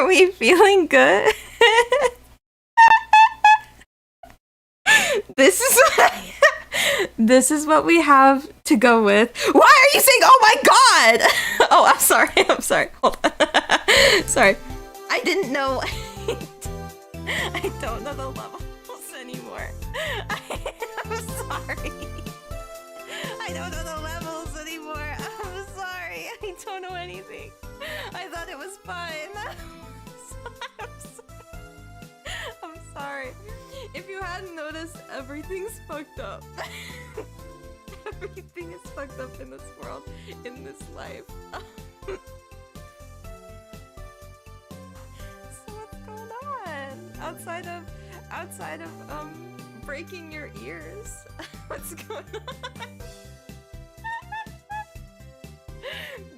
Are we feeling good? This is what we have to go with. Why are you saying, oh my god? Oh, I'm sorry. I'm sorry. Hold on. Sorry. I didn't know. I don't know the levels anymore. I'm sorry. I don't know the levels anymore. I'm sorry. I don't know anything. I thought it was fun. I'm sorry. If you hadn't noticed, everything's fucked up. Everything is fucked up in this world, in this life. So what's going on? Outside of breaking your ears. What's going on?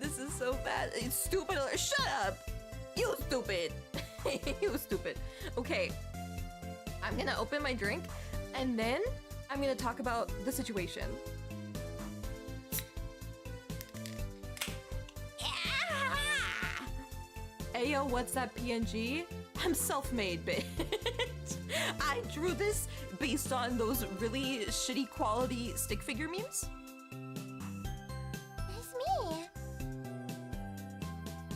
This is so bad. It's stupid. Shut up! You stupid! You stupid. Okay. I'm gonna open my drink, and then I'm gonna talk about the situation. Ayo, what's that PNG? I'm self-made, bitch. I drew this based on those really shitty quality stick figure memes. It's me.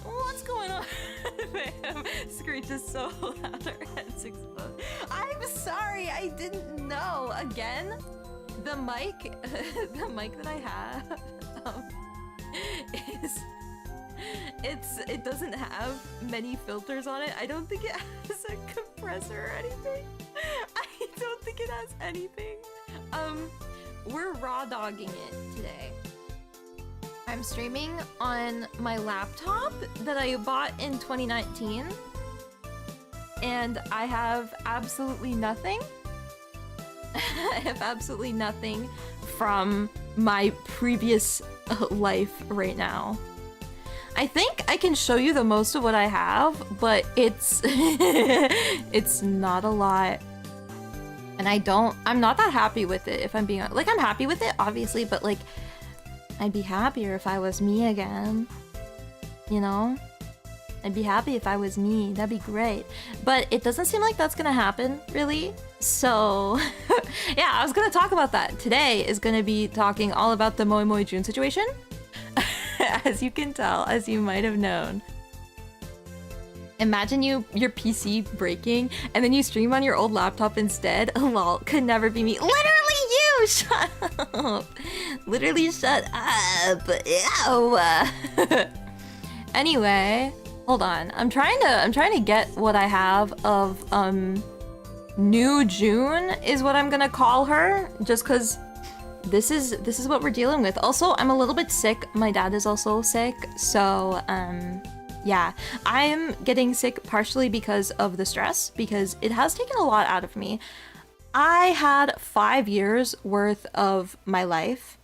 What's going on? Screech is so loud, our heads explode. I'm sorry, I didn't know. Again, the mic that I have it doesn't have many filters on it. I don't think it has a compressor or anything. I don't think it has anything. We're raw dogging it today. I'm streaming on my laptop that I bought in 2019, and I have absolutely nothing. I have absolutely nothing from my previous life right now. I think I can show you the most of what I have, but it's it's not a lot. And I'm not that happy with it, if I'm being honest. Like, I'm happy with it, obviously, but like, I'd be happier if I was me again, you know? I'd be happy if I was me, that'd be great. But it doesn't seem like that's gonna happen, really. So, yeah, I was gonna talk about that. Today is gonna be talking all about the moemoeJun situation. As you can tell, as you might have known. Imagine your PC breaking, and then you stream on your old laptop instead. Lol, could never be me. Literally you! Shut up! Literally shut up! Ew! Anyway, hold on. I'm trying to get what I have of new June is what I'm gonna call her, just cause this is what we're dealing with. Also, I'm a little bit sick. My dad is also sick, so yeah, I'm getting sick partially because of the stress, because it has taken a lot out of me. I had 5 years worth of my life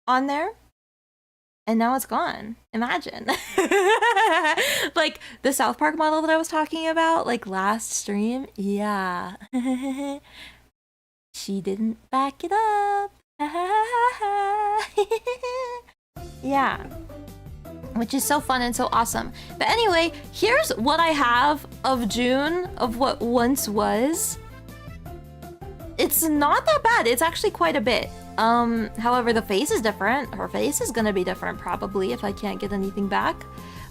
on there, and now it's gone. Imagine. Like the South Park model that I was talking about, like last stream. Yeah. She didn't back it up. Yeah. Which is so fun and so awesome. But anyway, here's what I have of June, of what once was. It's not that bad. It's actually quite a bit. However, the face is different. Her face is gonna be different probably if I can't get anything back.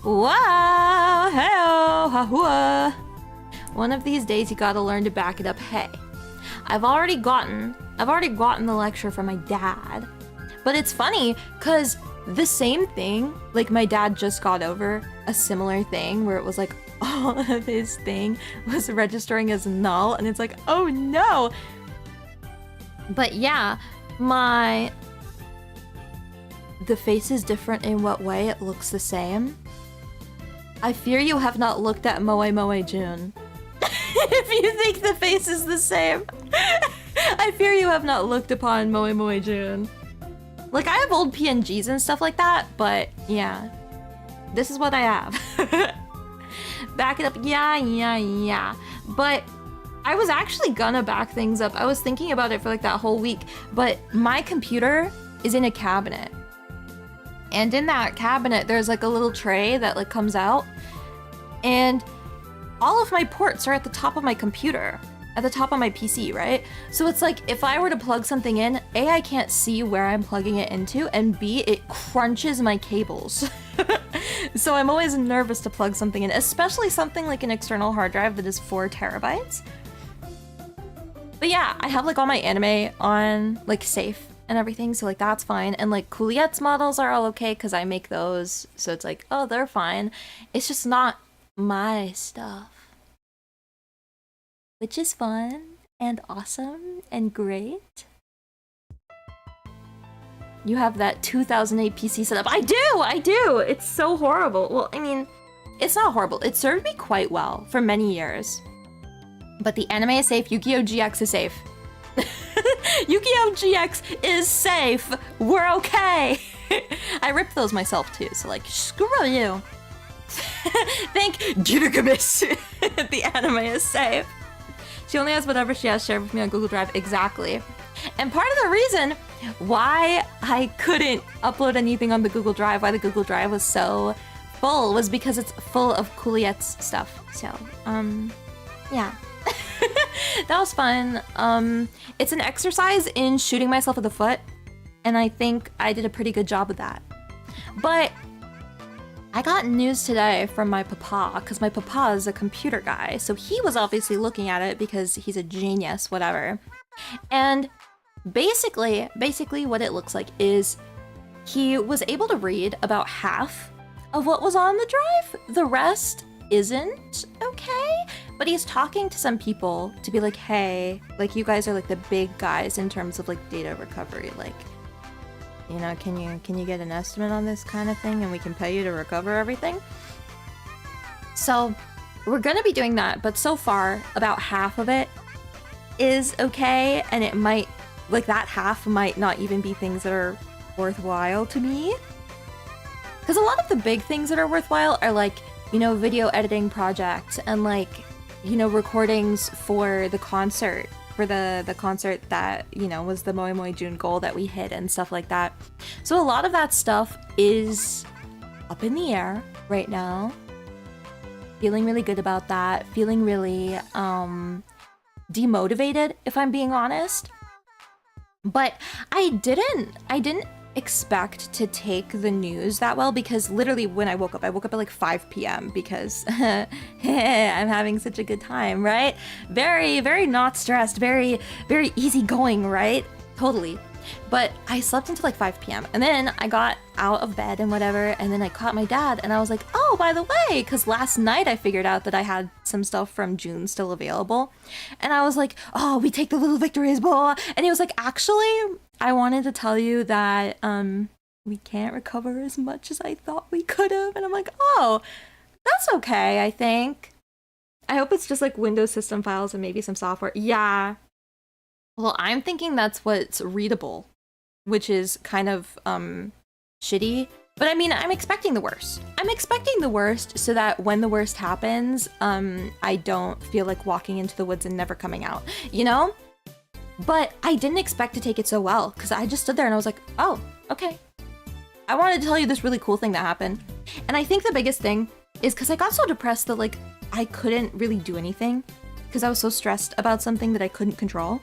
Wow, hey-oh, ha-hua. One of these days you gotta learn to back it up. Hey, I've already gotten the lecture from my dad. But it's funny, cause the same thing, like my dad just got over a similar thing where it was like all of his thing was registering as null, and it's like, oh no. But yeah, the face is different in what way? It looks the same. I fear you have not looked at moemoeJun. If you think the face is the same. I fear you have not looked upon moemoeJun. Like, I have old PNGs and stuff like that, but yeah. This is what I have. Back it up, yeah. But I was actually gonna back things up. I was thinking about it for like that whole week, but my computer is in a cabinet. And in that cabinet, there's like a little tray that like comes out. And all of my ports are at the top of my computer, at the top of my PC, right? So it's like, if I were to plug something in, A, I can't see where I'm plugging it into, and B, it crunches my cables. So I'm always nervous to plug something in, especially something like an external hard drive that is 4 terabytes. But yeah, I have like all my anime on like safe and everything, so like that's fine. And like Cooliette's models are all okay because I make those, so it's like, oh, they're fine. It's just not my stuff. Which is fun and awesome and great. You have that 2008 PC setup. I do! It's so horrible. Well, I mean, it's not horrible. It served me quite well for many years. But the anime is safe, Yu-Gi-Oh! GX is safe. Yu-Gi-Oh! GX is safe! We're okay! I ripped those myself too, so like, screw you. Thank Gilgamesh. The anime is safe. She only has whatever she has shared with me on Google Drive, exactly. And part of the reason why I couldn't upload anything on the Google Drive, why the Google Drive was so full, was because it's full of Cooliette's stuff. So, yeah. That was fun. It's an exercise in shooting myself in the foot, and I think I did a pretty good job of that. But I got news today from my papa, because my papa is a computer guy, so he was obviously looking at it because he's a genius, whatever. And basically what it looks like is he was able to read about half of what was on the drive. The rest isn't okay, but he's talking to some people to be like, hey, like you guys are like the big guys in terms of like data recovery, like, you know, can you get an estimate on this kind of thing and we can pay you to recover everything? So we're gonna be doing that, but so far about half of it is okay, and it might, like that half might not even be things that are worthwhile to me. Because a lot of the big things that are worthwhile are like, you know, video editing projects and like, you know, recordings for the concert, for the concert that, you know, was the moemoeJun goal that we hit and stuff like that. So a lot of that stuff is up in the air right now. Feeling really good about that. Feeling really demotivated, if I'm being honest. But I didn't expect to take the news that well, because literally when I woke up at like 5 p.m. because I'm having such a good time, right? Very, very not stressed, very, very easygoing, right? Totally. But I slept until like 5 p.m. and then I got out of bed and whatever, and then I caught my dad and I was like, oh, by the way, because last night I figured out that I had some stuff from June still available. And I was like, oh, we take the little victories, blah. And he was like, actually, I wanted to tell you that we can't recover as much as I thought we could have. And I'm like, oh, that's okay, I think. I hope it's just like Windows system files and maybe some software. Yeah. Well, I'm thinking that's what's readable, which is kind of shitty. But I mean, I'm expecting the worst. I'm expecting the worst so that when the worst happens, I don't feel like walking into the woods and never coming out, you know? But I didn't expect to take it so well, because I just stood there and I was like, oh, okay. I wanted to tell you this really cool thing that happened. And I think the biggest thing is because I got so depressed that like I couldn't really do anything because I was so stressed about something that I couldn't control.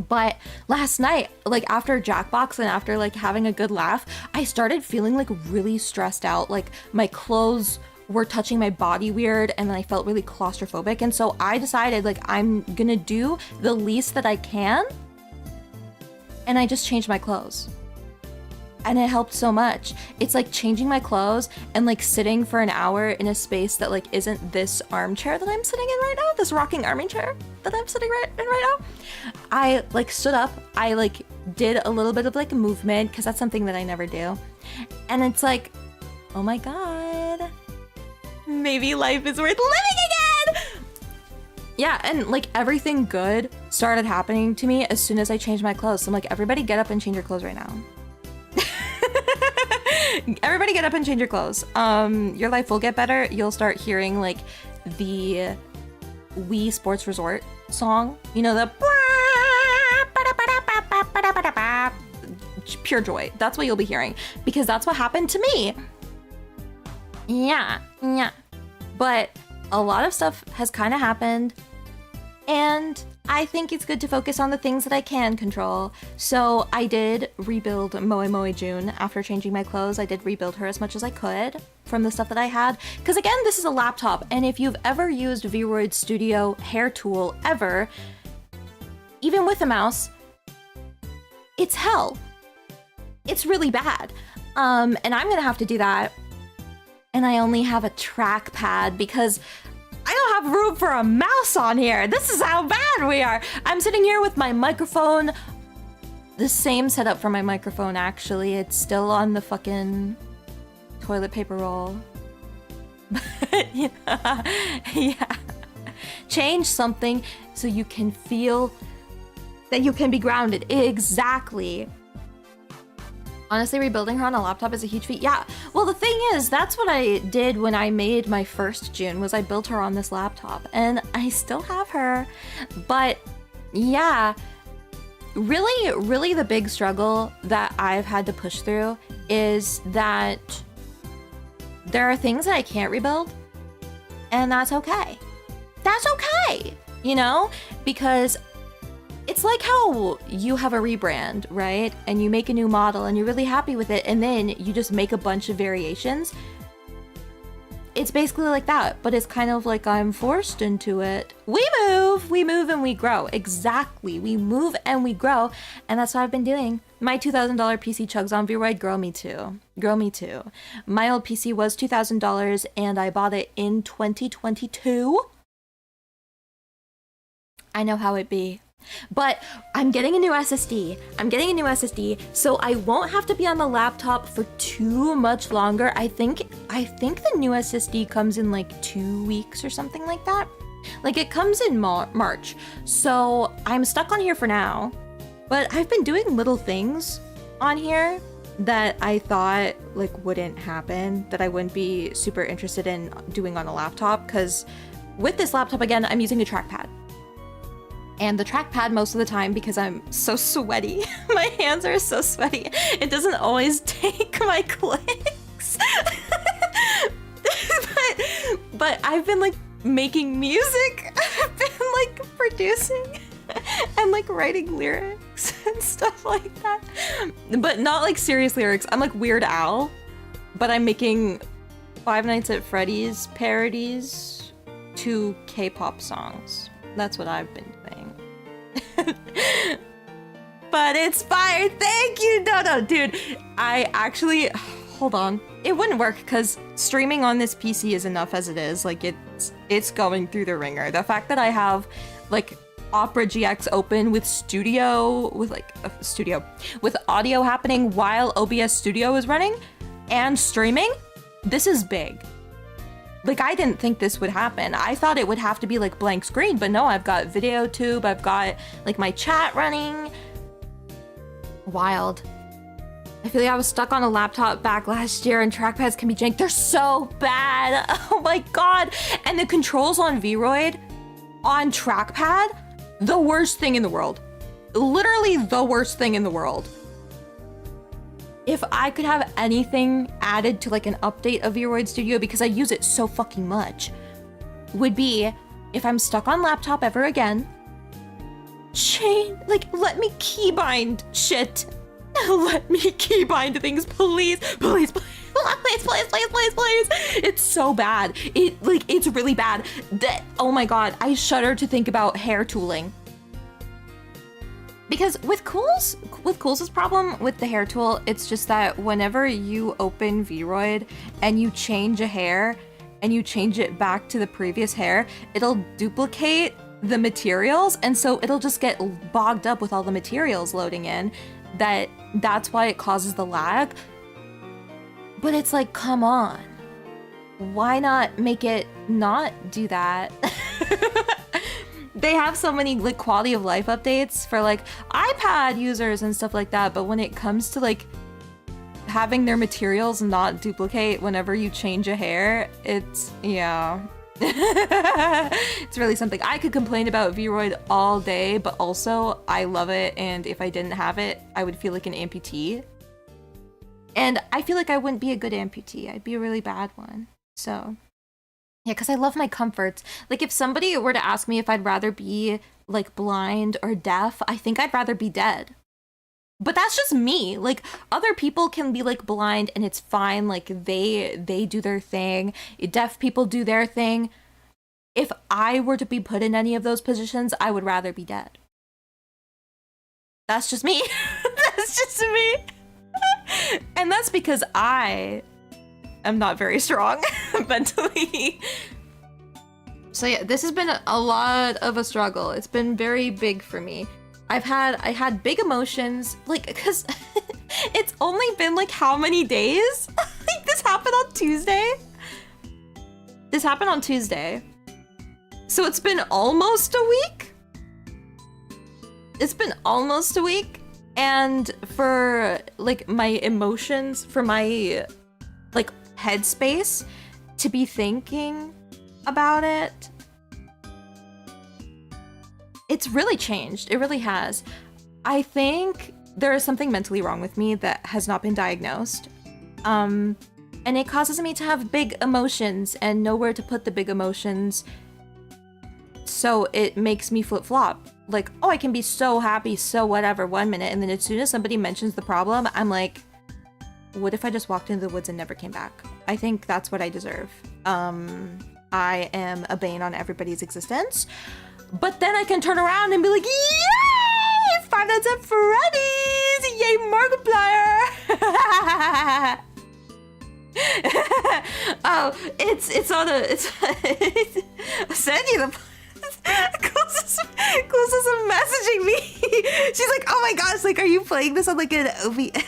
But last night, like after Jackbox and after like having a good laugh, I started feeling like really stressed out. Like my clothes were touching my body weird and then I felt really claustrophobic. And so I decided like I'm gonna do the least that I can. And I just changed my clothes. And it helped so much. It's like changing my clothes and like sitting for an hour in a space that like isn't this armchair that I'm sitting in right now, this rocking armchair that I'm sitting in right now. I like stood up, I like did a little bit of like movement because that's something that I never do. And it's like, oh my God, maybe life is worth living again. Yeah, and like everything good started happening to me as soon as I changed my clothes. So I'm like, everybody get up and change your clothes right now. Everybody get up and change your clothes. Your life will get better. You'll start hearing like the Wii Sports Resort song. You know, the pure joy. That's what you'll be hearing because that's what happened to me. Yeah. But a lot of stuff has kind of happened, and I think it's good to focus on the things that I can control. So I did rebuild moemoeJun after changing my clothes. I did rebuild her as much as I could from the stuff that I had. Because again, this is a laptop, and if you've ever used Vroid Studio hair tool ever, even with a mouse, it's hell. It's really bad. And I'm gonna have to do that. And I only have a trackpad because I don't have room for a mouse on here. This is how bad we are. I'm sitting here with my microphone. The same setup for my microphone, actually. It's still on the fucking toilet paper roll. Yeah. Change something so you can feel that you can be grounded. Exactly. Honestly, rebuilding her on a laptop is a huge feat. Yeah, well, the thing is, that's what I did when I made my first Jun, was I built her on this laptop, and I still have her. But yeah, really the big struggle that I've had to push through is that there are things that I can't rebuild, and that's okay. That's okay, you know? Because it's like how you have a rebrand, right? And you make a new model and you're really happy with it, and then you just make a bunch of variations. It's basically like that, but it's kind of like I'm forced into it. We move and we grow. Exactly, we move and we grow, and that's what I've been doing. My $2,000 PC chugs on Vroid, girl, me too. Girl, me too. My old PC was $2,000 and I bought it in 2022. I know how it be. But I'm getting a new SSD. So I won't have to be on the laptop for too much longer. I think the new SSD comes in like 2 weeks or something like that. Like, it comes in March. So I'm stuck on here for now. But I've been doing little things on here that I thought like wouldn't happen, that I wouldn't be super interested in doing on a laptop, because with this laptop, again, I'm using a trackpad. And the trackpad most of the time, because I'm so sweaty, my hands are so sweaty, it doesn't always take my clicks. but I've been like making music, I've been like producing and like writing lyrics and stuff like that. But not like serious lyrics. I'm like Weird Al, but I'm making Five Nights at Freddy's parodies to K-pop songs. That's what I've been doing. But it's fire. Thank you. No, dude. I actually, hold on. It wouldn't work because streaming on this PC is enough as it is. Like, it's going through the ringer. The fact that I have like Opera GX open with with audio happening while OBS Studio is running and streaming, this is big. Like, I didn't think this would happen. I thought it would have to be like blank screen, but no, I've got video tube, I've got like my chat running. Wild. I feel like I was stuck on a laptop back last year, and trackpads can be jank. They're so bad. Oh my god. And the controls on Vroid on trackpad, the worst thing in the world. Literally the worst thing in the world. If I could have anything added to like an update of Vroid Studio, because I use it so fucking much, would be if I'm stuck on laptop ever again, let me keybind shit. Let me keybind things, please. Please. It's so bad. It's really bad. Oh my god, I shudder to think about hair tooling. Because with Cool's problem with the hair tool, it's just that whenever you open Vroid and you change a hair and you change it back to the previous hair, it'll duplicate the materials, and so it'll just get bogged up with all the materials loading in. That's why it causes the lag. But it's like, come on. Why not make it not do that? They have so many like quality of life updates for like iPad users and stuff like that, but when it comes to like having their materials not duplicate whenever you change a hair, it's, yeah. It's really something. I could complain about Vroid all day, but also I love it, and if I didn't have it, I would feel like an amputee. And I feel like I wouldn't be a good amputee. I'd be a really bad one. So Yeah, because I love my comforts. Like, if somebody were to ask me if I'd rather be, like, blind or deaf, I think I'd rather be dead. But that's just me. Like, other people can be, like, blind and it's fine. Like, they do their thing. Deaf people do their thing. If I were to be put in any of those positions, I would rather be dead. That's just me. That's just me. And that's because I am not very strong mentally. So yeah, this has been a lot of a struggle. It's been very big for me. I had big emotions, like, because it's only been like how many days? Like, this happened on Tuesday? This happened on Tuesday. So it's been almost a week? It's been almost a week. And for, like, my emotions, for my, like, headspace to be thinking about it, it's really changed. It really has. I think there is something mentally wrong with me that has not been diagnosed. And it causes me to have big emotions and nowhere to put the big emotions. So it makes me flip-flop. Like, oh, I can be so happy, so whatever, 1 minute, and then as soon as somebody mentions the problem, I'm like, what if I just walked into the woods and never came back? I think that's what I deserve. I am a bane on everybody's existence. But then I can turn around and be like, yay! 5 Nights at Freddy's! Yay, Markiplier! Oh, it's on a, it's send you the closest messaging me. She's like, oh my gosh, like, are you playing this on like an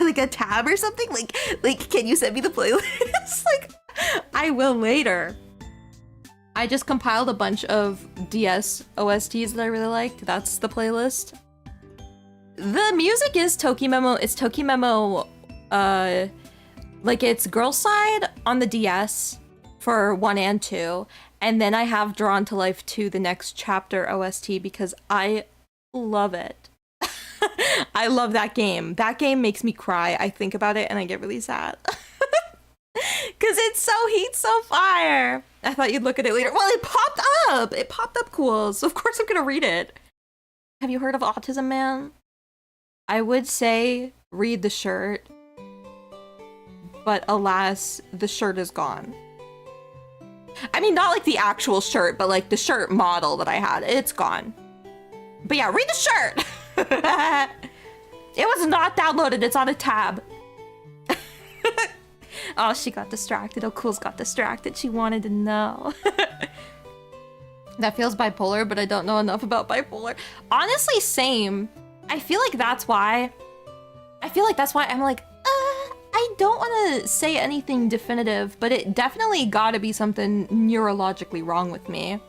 like a tab or something? Like, can you send me the playlist? Like, I will later. I just compiled a bunch of DS OSTs that I really liked. That's the playlist. The music is Tokimemo. It's Tokimemo, like, it's Girl Side on the DS for 1 and 2. And then I have Drawn to Life 2, the next chapter OST, because I love it. I love that game. That game makes me cry. I think about it and I get really sad. Because it's so heat, so fire. I thought you'd look at it later. Well, it popped up. It popped up cool. So of course I'm gonna read it. Have you heard of Autism Man? I would say read the shirt. But alas, the shirt is gone. I mean, not like the actual shirt, but like the shirt model that I had. It's gone. But yeah, read the shirt. It was not downloaded. It's on a tab. Oh, she got distracted. Oh, Cool's got distracted. She wanted to know. That feels bipolar, but I don't know enough about bipolar. Honestly, same. I feel like that's why I'm like, I don't want to say anything definitive, but it definitely gotta be something neurologically wrong with me.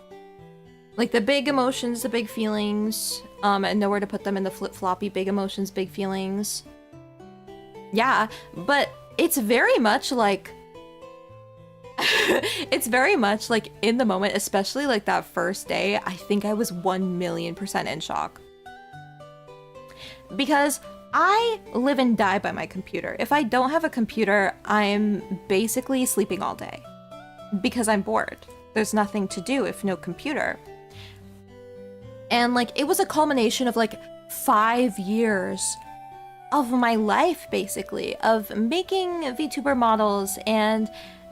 Like the big emotions, the big feelings, and nowhere to put them in the flip-floppy big emotions, big feelings. Yeah, but it's very much like, it's very much like in the moment, especially like that first day, I think I was 1,000,000% in shock. Because I live and die by my computer. If I don't have a computer, I'm basically sleeping all day because I'm bored. There's nothing to do if no computer. And like, it was a culmination of like 5 years of my life, basically, of making VTuber models and,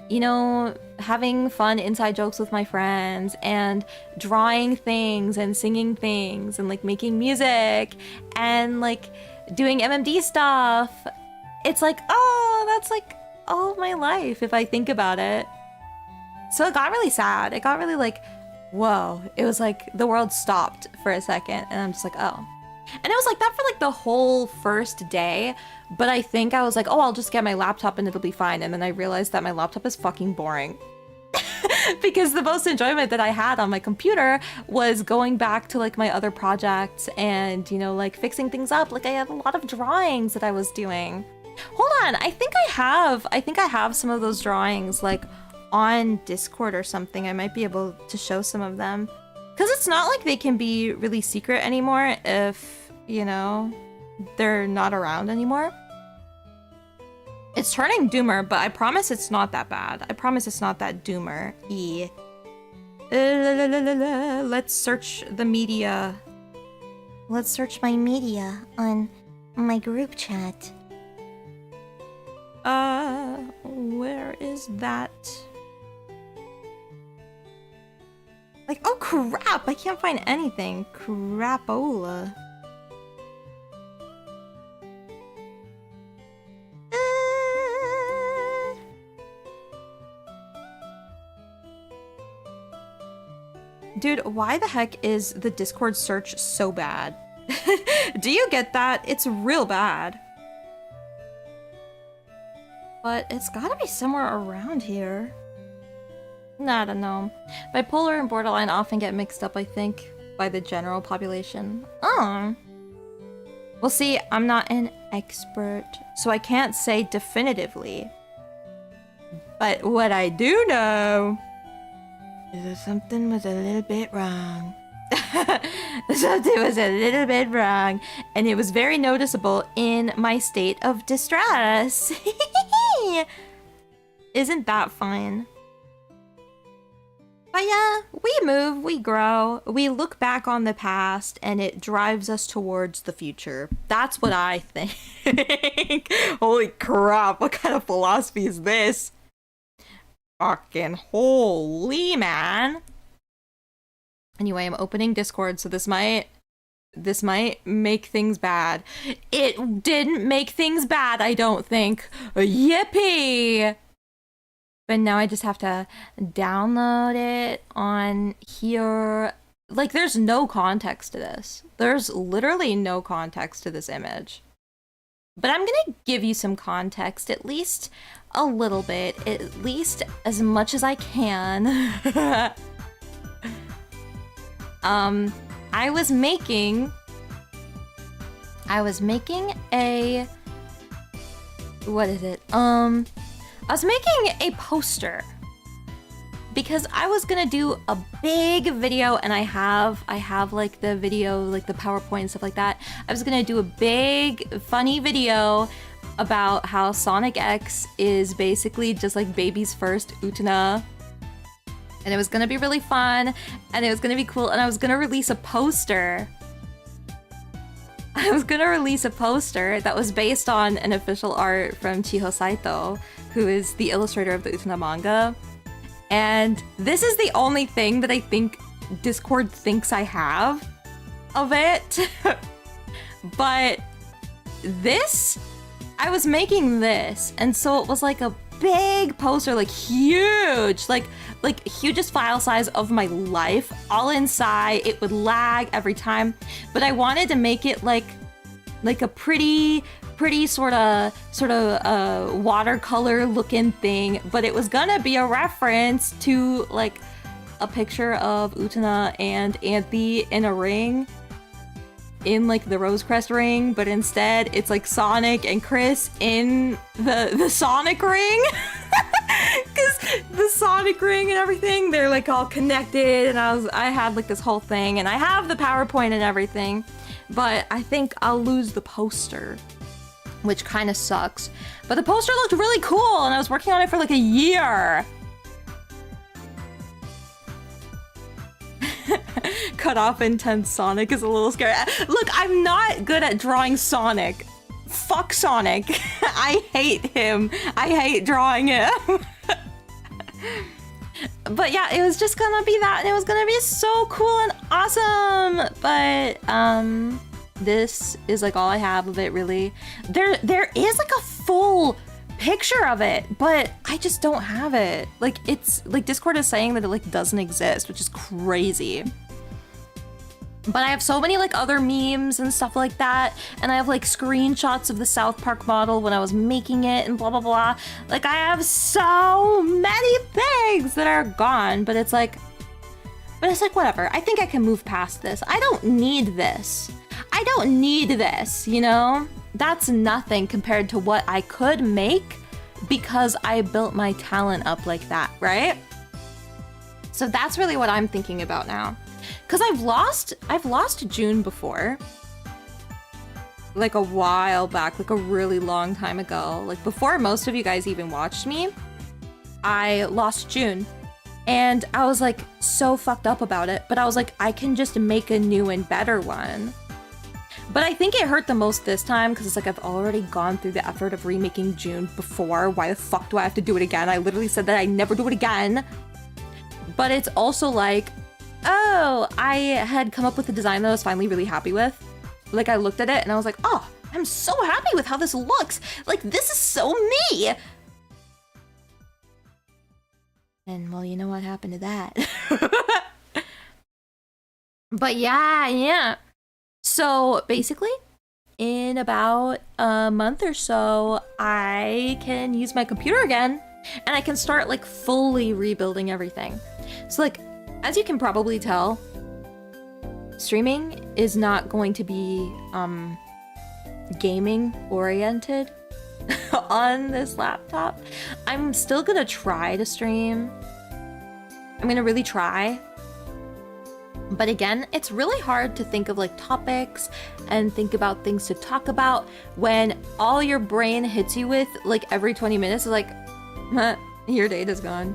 you know, having fun inside jokes with my friends and drawing things and singing things and like making music and like doing MMD stuff. It's like, oh, that's like all of my life if I think about it. So it got really sad. It got really like, whoa. It was like the world stopped for a second and I'm just like, oh. And it was like that for like the whole first day, but I think I was like, oh, I'll just get my laptop and it'll be fine. And then I realized that my laptop is fucking boring. Because the most enjoyment that I had on my computer was going back to like my other projects and, you know, like fixing things up. Like I had a lot of drawings that I was doing. Hold on, I think I have some of those drawings like on Discord or something. I might be able to show some of them. Because it's not like they can be really secret anymore if, you know, they're not around anymore. It's turning doomer, but I promise it's not that bad. I promise it's not that doomer-y. Let's search the media. Let's search my media on my group chat. Where is that? Like, oh crap! I can't find anything. Crapola. Dude, why the heck is the Discord search so bad? Do you get that? It's real bad. But it's gotta be somewhere around here. I don't know. Bipolar and borderline often get mixed up, I think, by the general population. Oh. Well, see, I'm not an expert, so I can't say definitively. But what I do know is that something was a little bit wrong. Something was a little bit wrong, and it was very noticeable in my state of distress. Isn't that fun? But yeah, we move, we grow, we look back on the past, and it drives us towards the future. That's what I think. Holy crap, what kind of philosophy is this? Fucking holy, man. Anyway, I'm opening Discord, so this might make things bad. It didn't make things bad, I don't think. Yippee! But now I just have to download it on here. Like, there's no context to this. There's literally no context to this image. But I'm gonna give you some context, at least a little bit, at least as much as I can. I was making a, what is it? I was making a poster because I was gonna do a big video, and I have like the video, like the PowerPoint and stuff like that. I was gonna do a big funny video about how Sonic X is basically just like baby's first Utena. And it was gonna be really fun, and it was gonna be cool, and I was gonna release a poster. I was gonna release a poster that was based on an official art from Chiho Saito, who is the illustrator of the Utena manga. And this is the only thing that I think Discord thinks I have of it. But this, I was making this, and so it was like a big poster, like huge, like hugest file size of my life, all inside. It would lag every time, but I wanted to make it like a pretty sort of watercolor looking thing, but it was gonna be a reference to like a picture of Utena and Anthe in a ring, in like the Rosecrest ring, but instead it's like Sonic and Chris in the Sonic ring. Because the Sonic ring and everything, they're like all connected, and I had like this whole thing, and I have the PowerPoint and everything, but I think I'll lose the poster, which kind of sucks. But the poster looked really cool, and I was working on it for like a year. Cut off intense Sonic is a little scary. Look, I'm not good at drawing Sonic. Fuck Sonic. I hate him. I hate drawing him. But yeah, it was just gonna be that, and it was gonna be so cool and awesome. But this is like all I have of it, really. There is like a full picture of it, but I just don't have it. Like, it's like Discord is saying that it like doesn't exist, which is crazy. But I have so many like other memes and stuff like that, and I have like screenshots of the South Park model when I was making it and blah blah blah. Like, I have so many things that are gone, but it's like whatever. I think I can move past this. I don't need this. I don't need this, you know? That's nothing compared to what I could make because I built my talent up like that, right? So that's really what I'm thinking about now. Because I've lost June before. Like a while back, like a really long time ago. Like before most of you guys even watched me, I lost June. And I was like so fucked up about it, but I was like, I can just make a new and better one. But I think it hurt the most this time because it's like I've already gone through the effort of remaking June before. Why the fuck do I have to do it again? I literally said that I never do it again. But it's also like, oh, I had come up with a design that I was finally really happy with. Like I looked at it and I was like, oh, I'm so happy with how this looks. Like this is so me. And well, you know what happened to that. But yeah. So basically, in about a month or so, I can use my computer again and I can start like fully rebuilding everything. So like, as you can probably tell, streaming is not going to be gaming oriented on this laptop. I'm still gonna try to stream. I'm gonna really try. But again, it's really hard to think of like topics and think about things to talk about when all your brain hits you with like every 20 minutes is like, your data's gone.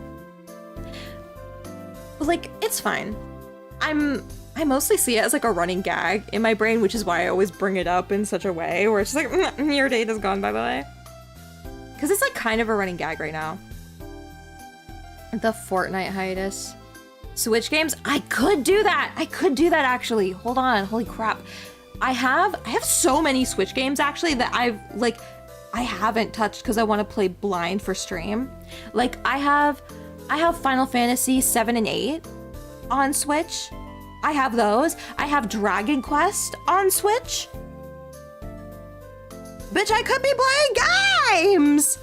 But like, it's fine. I mostly see it as like a running gag in my brain, which is why I always bring it up in such a way where it's just like, your data's gone, by the way. Because it's like kind of a running gag right now. The Fortnite hiatus. Switch games? I could do that! I could do that actually. Hold on, holy crap. I have so many Switch games actually that I haven't touched because I want to play blind for stream. Like I have Final Fantasy 7 and 8 on Switch. I have those. I have Dragon Quest on Switch. Bitch, I could be playing games!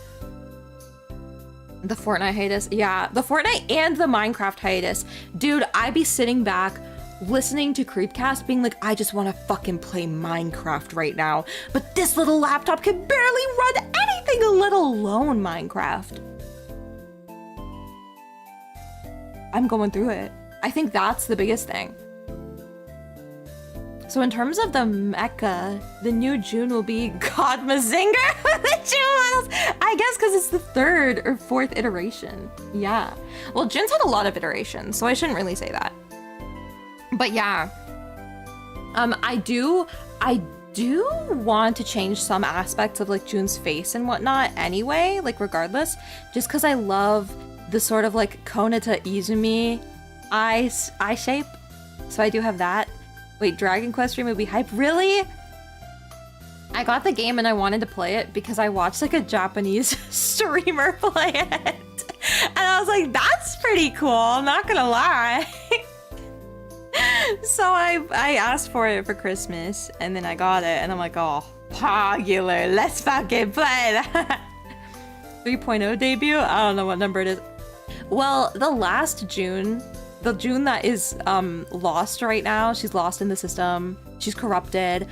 The Fortnite hiatus. Yeah, the Fortnite and the Minecraft hiatus. Dude, I'd be sitting back listening to Creepcast being like, I just want to fucking play Minecraft right now. But this little laptop can barely run anything, let alone Minecraft. I'm going through it. I think that's the biggest thing. So in terms of the mecha, the new June will be God Mazinger with the June models. I guess because it's the 3rd or 4th iteration. Yeah. Well, June's had a lot of iterations, so I shouldn't really say that. But yeah. I do want to change some aspects of like June's face and whatnot anyway, like regardless, just because I love the sort of like Konata Izumi eye shape. So I do have that. Wait, Dragon Quest stream would be hype? Really? I got the game and I wanted to play it because I watched like a Japanese streamer play it. And I was like, that's pretty cool, I'm not gonna lie. So I asked for it for Christmas and then I got it and I'm like, oh, popular, let's fucking play that. 3.0 debut? I don't know what number it is. Well, the last June, the June that is lost right now, she's lost in the system, she's corrupted.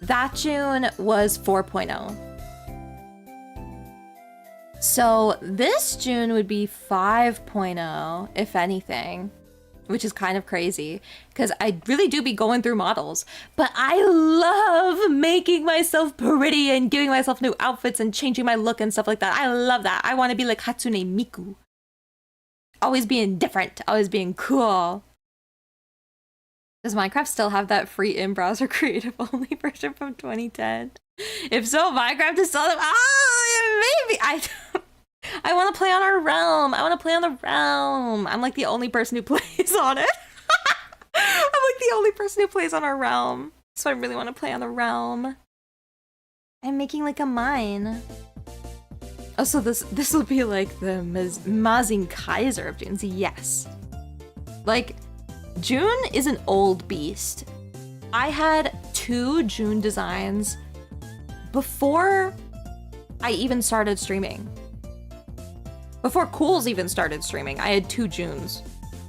That June was 4.0. So this June would be 5.0, if anything, which is kind of crazy because I really do be going through models, but I love making myself pretty and giving myself new outfits and changing my look and stuff like that. I love that. I want to be like Hatsune Miku. Always being different, always being cool. Does Minecraft still have that free in-browser creative only version from 2010? If so, Minecraft is still... Oh, maybe! I want to play on our realm. I want to play on the realm. I'm like the only person who plays on it. I'm like the only person who plays on our realm. So I really want to play on the realm. I'm making like a mine. Oh, so this will be like the Mazing Kaiser of June's. Yes. Like, June is an old beast. I had 2 June designs before I even started streaming. Before Cools even started streaming, I had 2 Junes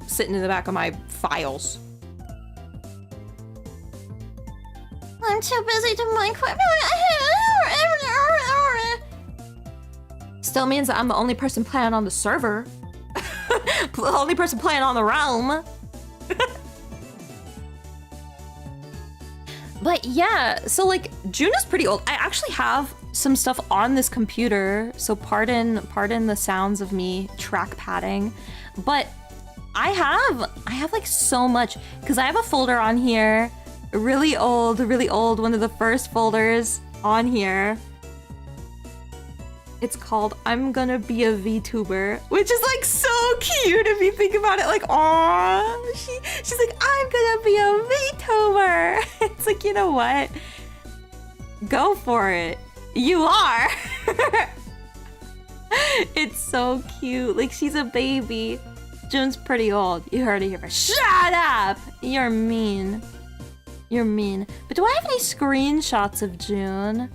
sitting in the back of my files. I'm too busy to Minecraft. Still means that I'm the only person playing on the server. The only person playing on the realm. But yeah, so like June is pretty old. I actually have some stuff on this computer, so pardon the sounds of me trackpadding, but I have like so much, because I have a folder on here, really old, one of the first folders on here. It's called I'm Gonna Be a VTuber, which is like so cute if you think about it. Like, aww, she's like, I'm gonna be a VTuber. It's like, you know what? Go for it. You are. It's so cute. Like, she's a baby. Jun's pretty old. You heard it here. Shut up! You're mean. You're mean. But do I have any screenshots of Jun?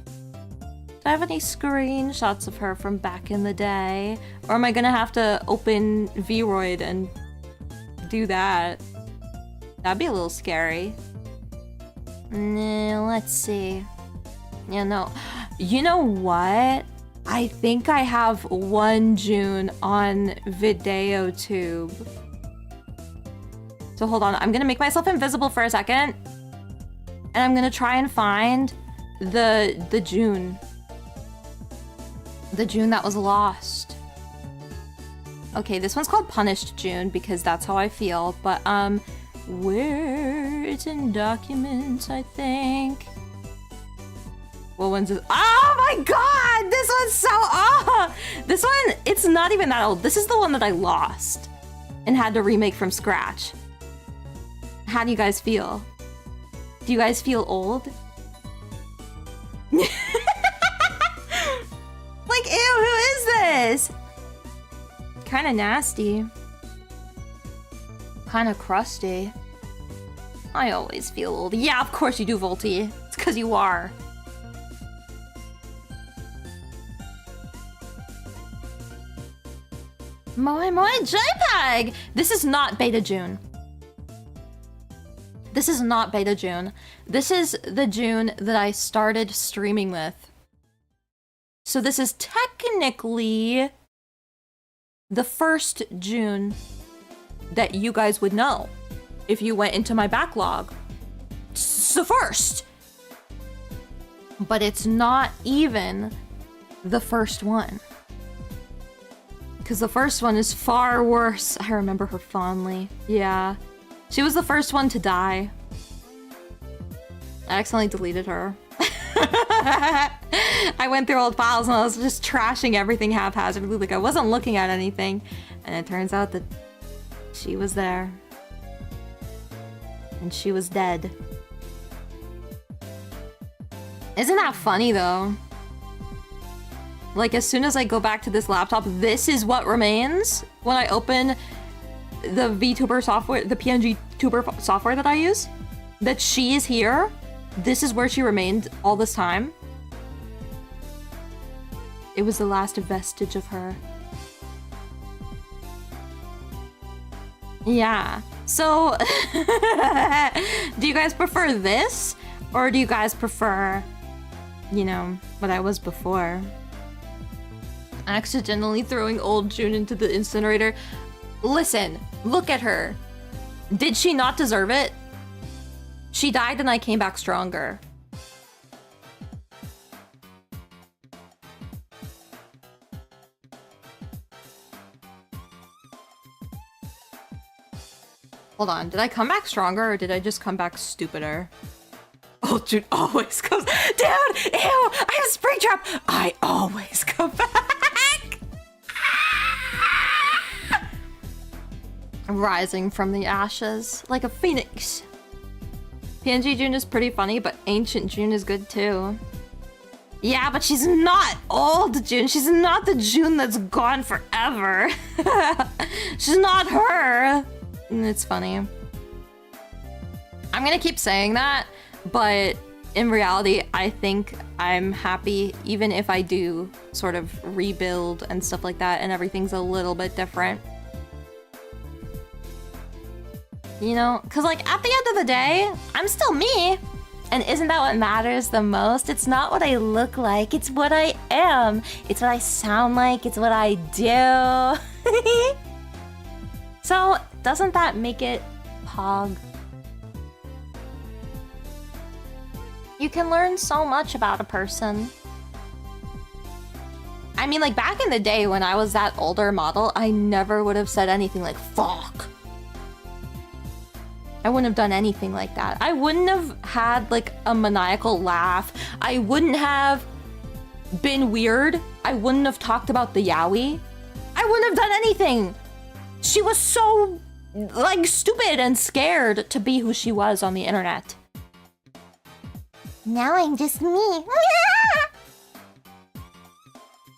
Do I have any screenshots of her from back in the day? Or am I gonna have to open Vroid and do that? That'd be a little scary. Nah, let's see. Yeah, no. You know what? I think I have one Jun on VideoTube. So hold on, I'm gonna make myself invisible for a second. And I'm gonna try and find the Jun. The Jun that was lost. Okay, this one's called Punished Jun because that's how I feel, but where it's in documents, I think. What one's this? Oh my god! This one's so old! This one, it's not even that old. This is the one that I lost and had to remake from scratch. How do you guys feel? Do you guys feel old? Like, ew, who is this? Kinda nasty. Kinda crusty. I always feel old. Yeah, of course you do, Volty. It's because you are. moemoeJPEG! This is not Beta Jun. This is not Beta Jun. This is the Jun that I started streaming with. So this is technically the first Jun that you guys would know if you went into my backlog. It's the first! But it's not even the first one. Because the first one is far worse. I remember her fondly. Yeah. She was the first one to die. I accidentally deleted her. I went through old files and I was just trashing everything haphazardly, like I wasn't looking at anything. And it turns out that she was there. And she was dead. Isn't that funny though? Like, as soon as I go back to this laptop, this is what remains when I open the VTuber software, the PNG tuber software that I use. That she is here. This is where she remained all this time. It was the last vestige of her. Yeah. So, do you guys prefer this? Or do you guys prefer, you know, what I was before? Accidentally throwing old Jun into the incinerator. Listen, look at her. Did she not deserve it? She died and I came back stronger. Hold on, did I come back stronger or did I just come back stupider? Oh, Jun always comes. Dude, ew, I have Springtrap. I always come back. Rising from the ashes like a phoenix. PNG Jun is pretty funny, but Ancient Jun is good too. Yeah, but she's not old Jun. She's not the Jun that's gone forever. She's not her. It's funny. I'm gonna keep saying that, but in reality, I think I'm happy even if I do sort of rebuild and stuff like that and everything's a little bit different. You know, because like at the end of the day, I'm still me. And isn't that what matters the most? It's not what I look like, it's what I am. It's what I sound like, it's what I do. So, doesn't that make it pog? You can learn so much about a person I mean, like, back in the day when I was that older model, I never would have said anything like, fuck. I wouldn't have done anything like that. I wouldn't have had, like, a maniacal laugh. I wouldn't have been weird. I wouldn't have talked about the yaoi. I wouldn't have done anything. She was so, like, stupid and scared to be who she was on the internet. Now I'm just me.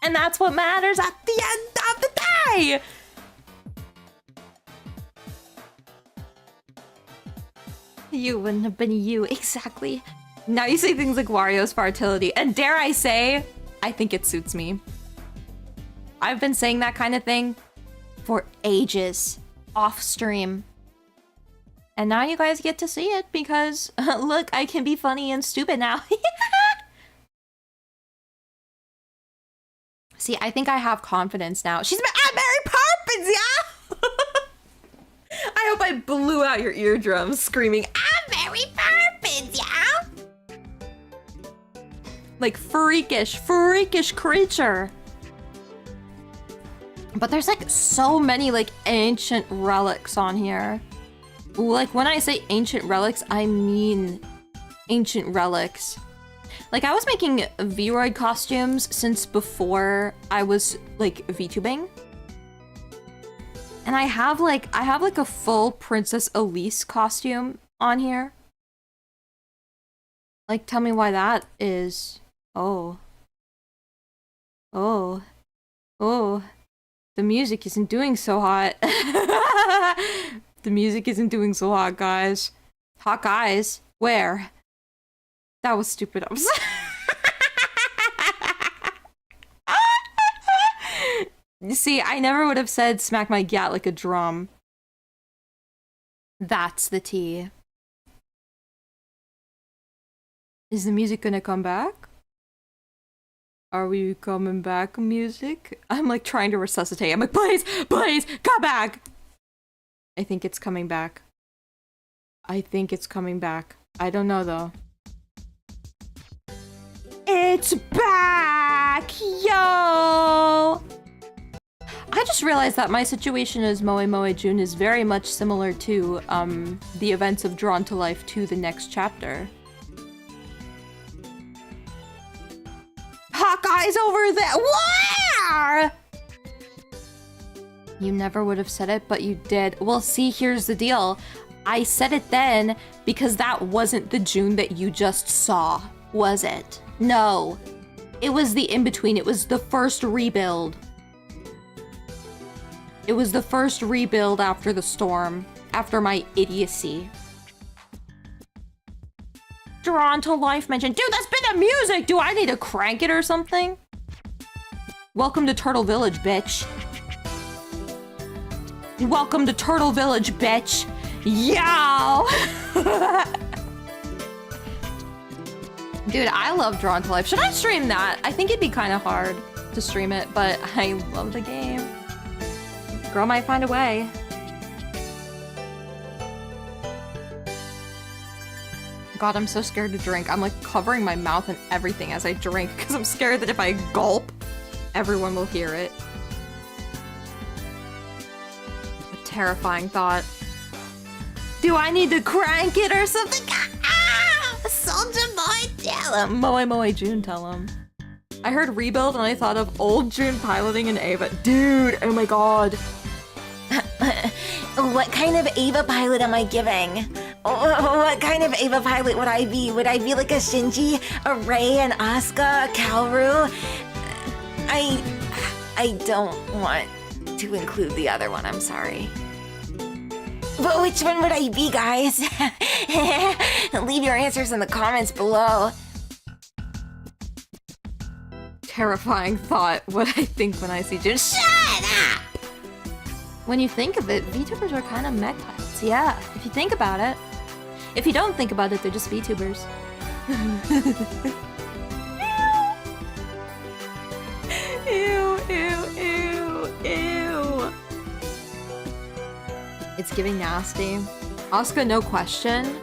And that's what matters at the end of the day. You wouldn't have been you, exactly. Now you say things like Wario's fertility, and dare I say, I think it suits me. I've been saying that kind of thing for ages, off stream. And now you guys get to see it because, look, I can be funny and stupid now. See, I think I have confidence now. She's Mary Poppins, yeah! I hope I blew out your eardrums screaming, I'm Mary Poppins, yeah! Like, freakish creature. But there's, like, so many, like, ancient relics on here. Like, when I say ancient relics, I mean ancient relics. Like, I was making V-Roid costumes since before I was, like, VTubing. And I have like a full Princess Elise costume on here. Like, tell me why that is. Oh. The music isn't doing so hot. The music isn't doing so hot, guys. Hot guys? Where? That was stupid. I'm sorry. You see, I never would have said smack my gat like a drum. That's the tea. Is the music gonna come back? Are we coming back, music? I'm like trying to resuscitate. I'm like, please, come back! I think it's coming back. I don't know though. It's back! Yo! I just realized that my situation as moemoeJun is very much similar to the events of Drawn to Life to the next chapter. Hawkeye's over there! Where? You never would have said it, but you did. Well, see, here's the deal. I said it then because that wasn't the June that you just saw, was it? No. It was the in-between. It was the first rebuild. It was the first rebuild after the storm, after my idiocy. Drawn to Life mentioned. Dude, that's been the music! Do I need to crank it or something? Welcome to Turtle Village, bitch. Welcome to Turtle Village, bitch. Yo! Dude, I love Drawn to Life. Should I stream that? I think it'd be kind of hard to stream it, but I love the game. Girl might find a way. God, I'm so scared to drink. I'm like covering my mouth and everything as I drink because I'm scared that if I gulp, everyone will hear it. A terrifying thought. Do I need to crank it or something? Ah! Soldier Boy, tell him. moemoeJun, tell him. I heard rebuild and I thought of old June piloting an Ava. Dude, oh my god. What kind of Ava pilot am I giving? What kind of Ava pilot would I be? Would I be like a Shinji, a Rei, an Asuka, a Kaoru? I don't want to include the other one, I'm sorry. But which one would I be, guys? Leave your answers in the comments below. Terrifying thought, what I think when I see June. Shut up! When you think of it, VTubers are kind of mech pilots. Yeah, if you think about it. If you don't think about it, they're just VTubers. Ew, ew, ew, ew. It's giving nasty. Asuka, no question.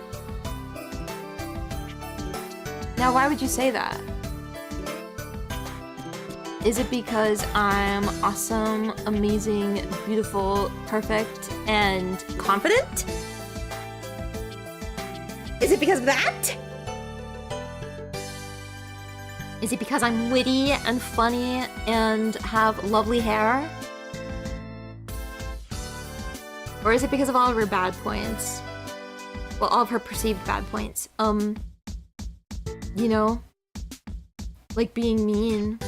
Now, why would you say that? Is it because I'm awesome, amazing, beautiful, perfect, and confident? Is it because of that? Is it because I'm witty and funny and have lovely hair? Or is it because of all of her bad points? Well, all of her perceived bad points. You know? Like being mean.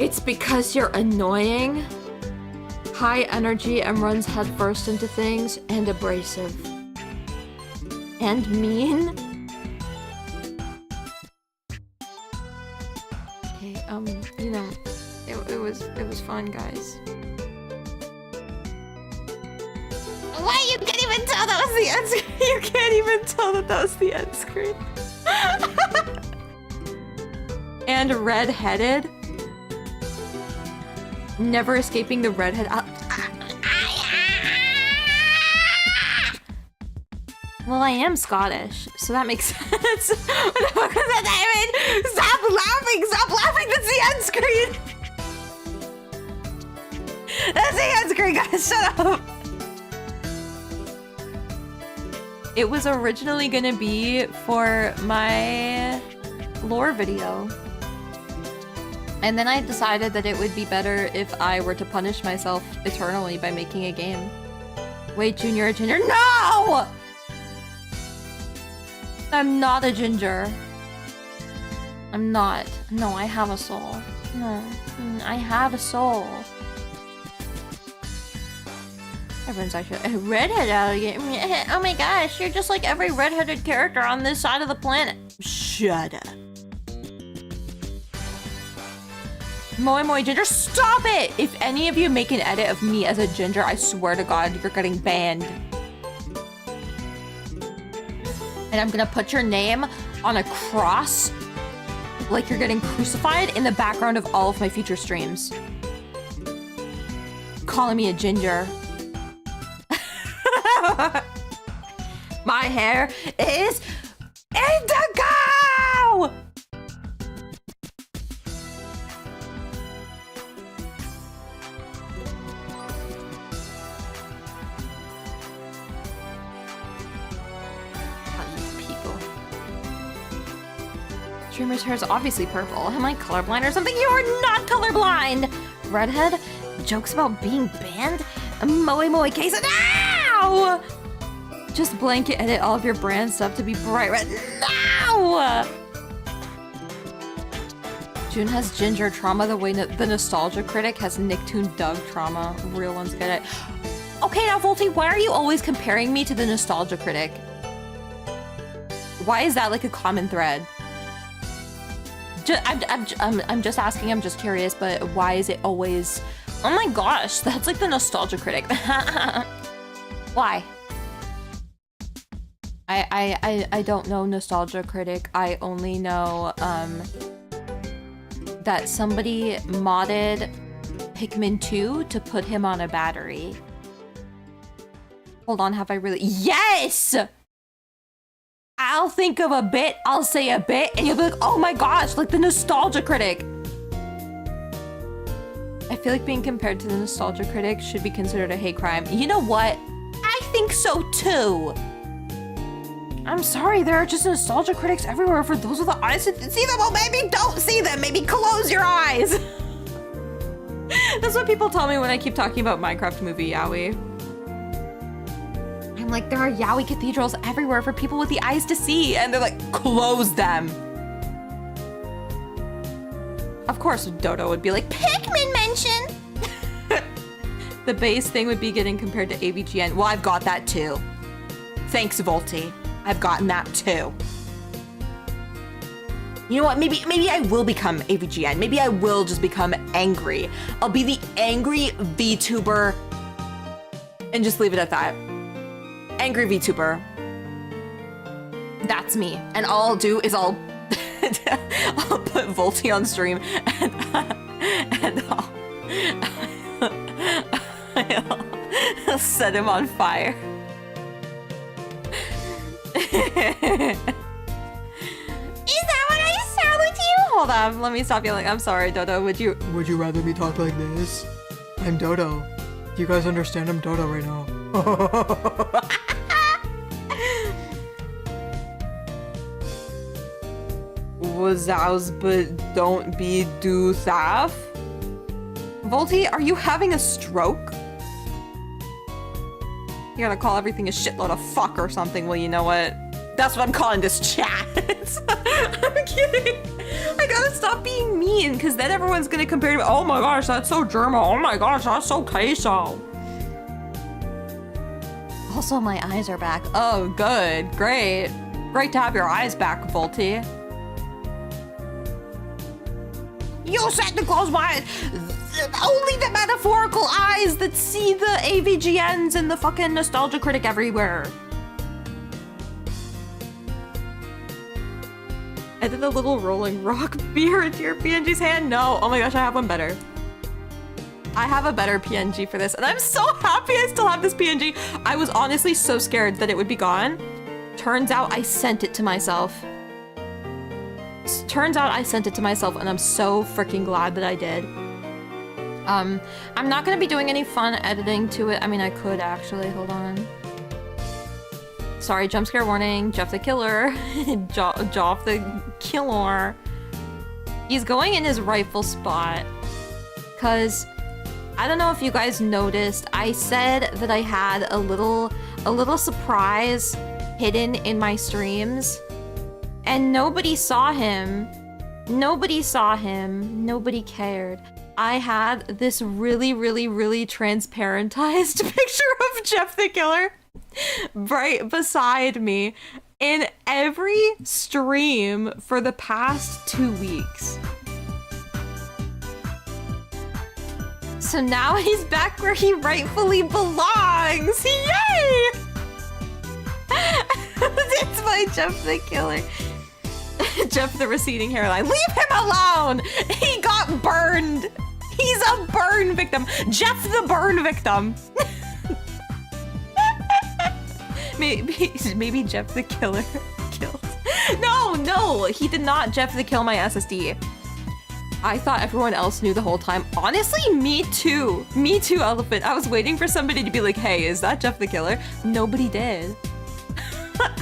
It's because you're annoying, high energy and runs headfirst into things, and abrasive. And mean? Okay, you know, it was fun, guys. Why? You can't even tell that was the end screen. You can't even tell that was the end screen. And red-headed. Never escaping the redhead. Well, I am Scottish, so that makes sense. What the fuck was that, David? Stop laughing! Stop laughing! That's the end screen! That's the end screen, guys! Shut up! It was originally gonna be for my lore video. And then I decided that it would be better if I were to punish myself eternally by making a game. Wait, Junior, a ginger? No! I'm not a ginger. I'm not. No, I have a soul. No, I have a soul. Everyone's actually a redhead alligator. Oh my gosh, you're just like every redheaded character on this side of the planet. Shut up. moemoeJun, stop it! If any of you make an edit of me as a ginger, I swear to God, you're getting banned. And I'm gonna put your name on a cross, like you're getting crucified, in the background of all of my future streams. Calling me a ginger. My hair is indigo! Streamer's hair is obviously purple. Am I colorblind or something? You are not colorblind! Redhead? Jokes about being banned? Moe case. No! Just blanket edit all of your brand stuff to be bright red. No! June has ginger trauma the way the nostalgia critic has Nicktoon Doug trauma. Real ones get it. Okay, now Volty, why are you always comparing me to the nostalgia critic? Why is that like a common thread? I'm just asking, I'm just curious, but why is it always... Oh my gosh, that's like the nostalgia critic. Why? I don't know nostalgia critic. I only know that somebody modded Pikmin 2 to put him on a battery. Hold on, have I really... Yes! I'll think of a bit, I'll say a bit, and you'll be like, oh my gosh, like the nostalgia critic. I feel like being compared to the nostalgia critic should be considered a hate crime. You know what? I think so too. I'm sorry, there are just nostalgia critics everywhere. For those with the eyes to see them, well, maybe don't see them. Maybe close your eyes. That's what people tell me when I keep talking about Minecraft movie yaoi. I'm like, there are yaoi cathedrals everywhere for people with the eyes to see, and they're like, close them. Of course, Dodo would be like, Pikmin mention! The base thing would be getting compared to AVGN. Well, I've got that too. Thanks, Volty. I've gotten that too. You know what? Maybe I will become AVGN. Maybe I will just become angry. I'll be the angry VTuber and just leave it at that. Angry VTuber. That's me. And all I'll do is I'll put Volty on stream and I'll set him on fire. hold on. Let me stop yelling. I'm sorry, Dodo. Would you rather me talk like this? I'm Dodo. Do you guys understand? I'm Dodo right now. Wazows, but don't be do thaf? Volty, are you having a stroke? You're gonna call everything a shitload of fuck or something, well, you know what? That's what I'm calling this chat. I'm kidding. I gotta stop being mean, because then everyone's gonna compare to me. Oh my gosh, that's so German. Oh my gosh, that's so queso. Also, my eyes are back. Oh, good. Great. Great to have your eyes back, Volty. You said to close my eyes. Only the metaphorical eyes that see the AVGNs and the fucking nostalgia critic everywhere. I did a little rolling rock beer into your PNG's hand. No, oh my gosh, I have one better. I have a better PNG for this, and I'm so happy I still have this PNG. I was honestly so scared that it would be gone. Turns out I sent it to myself. Turns out I sent it to myself, and I'm so freaking glad that I did. I'm not gonna be doing any fun editing to it. I mean, I could actually, hold on. Sorry, jump scare warning, Jeff the Killer. Joff the Killer. He's going in his rightful spot. Cause, I don't know if you guys noticed, I said that I had a little surprise hidden in my streams. And nobody saw him. Nobody saw him. Nobody cared. I had this really transparentized picture of Jeff the Killer right beside me in every stream for the past 2 weeks. So now he's back where he rightfully belongs! Yay! It's my Jeff the Killer. Jeff the receding hairline. Leave him alone! He got burned! He's a burn victim! Jeff the burn victim! maybe Jeff the Killer killed. No! He did not Jeff the Kill my SSD. I thought everyone else knew the whole time. Honestly, me too. Me too, Elephant. I was waiting for somebody to be like, hey, is that Jeff the Killer? Nobody did.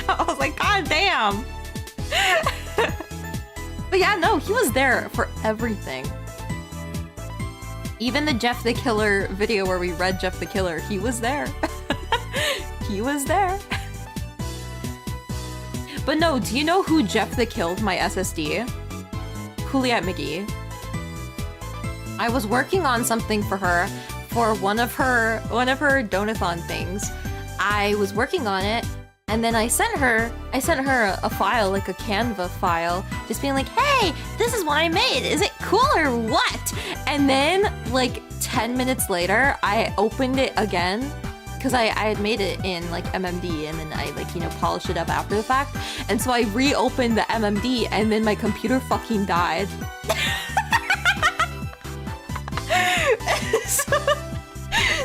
I was like, god damn! But yeah, no, he was there for everything. Even the Jeff the Killer video where we read Jeff the Killer, he was there. He was there. But no, do you know who Jeff the killed my SSD? Juliet McGee. I was working on something for her for one of her donathon things. I was working on it, and then I sent her a file, like a Canva file, just being like, hey, this is what I made. Is it cool or what? And then like 10 minutes later, I opened it again because I had made it in like MMD, and then I like, you know, polished it up after the fact. And so I reopened the MMD, and then my computer fucking died.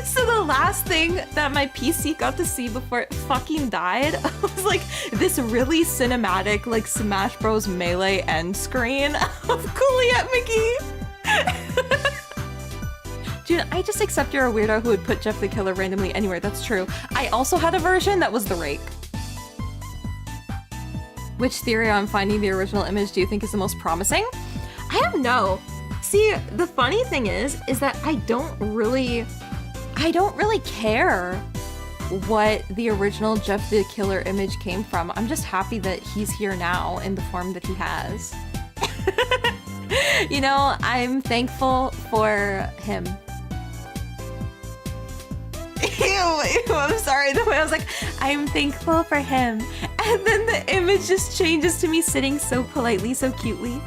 So the last thing that my PC got to see before it fucking died was like this really cinematic like Smash Bros. Melee end screen of Juliet McGee. Dude, I just accept you're a weirdo who would put Jeff the Killer randomly anywhere. That's true. I also had a version that was the Rake. Which theory on finding the original image do you think is the most promising? I don't know. See, the funny thing is that I don't really care what the original Jeff the Killer image came from. I'm just happy that he's here now in the form that he has. You know, I'm thankful for him. Ew, I'm sorry, the way I was like, I'm thankful for him. And then the image just changes to me sitting so politely, so cutely.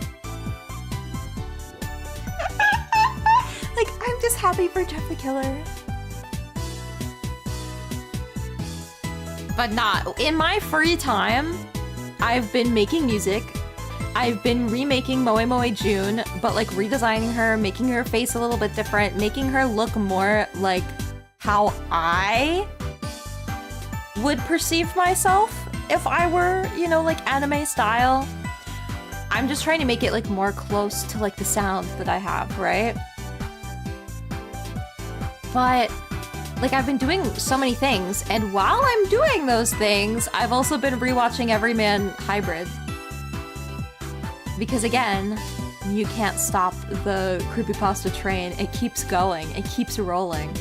Like, I'm just happy for Jeff the Killer. But not, in my free time, I've been making music. I've been remaking moemoeJun, but like redesigning her, making her face a little bit different, making her look more like how I would perceive myself if I were, you know, like anime style. I'm just trying to make it like more close to like the sound that I have, right? But like I've been doing so many things, and while I'm doing those things, I've also been rewatching Everyman Hybrid. Because again, you can't stop the creepypasta train. It keeps going. It keeps rolling.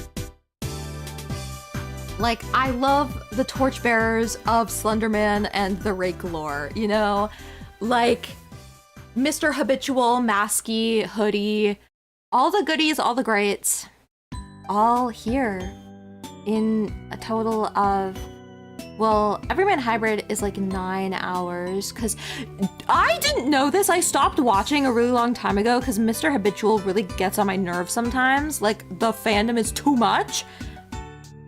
Like, I love the torchbearers of Slenderman and the Rake lore, you know? Like, Mr. Habitual, Masky, Hoodie, all the goodies, all the greats, all here in a total of, well, Everyman Hybrid is like 9 hours, because I didn't know this. I stopped watching a really long time ago because Mr. Habitual really gets on my nerves sometimes. Like, the fandom is too much.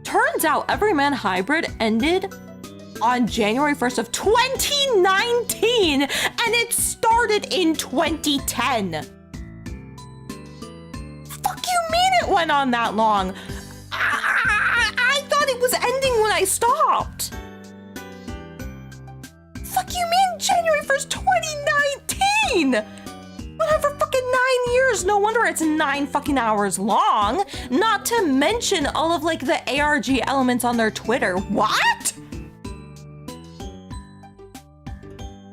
Turns out Everyman Hybrid ended on January 1st of 2019, and it started in 2010. Fuck you mean it went on that long? I thought it was ending when I stopped. Fuck you mean January 1st, 2019? Whatever, fucking 9 years. No wonder it's 9 fucking hours long. Not to mention all of like the ARG elements on their Twitter. What?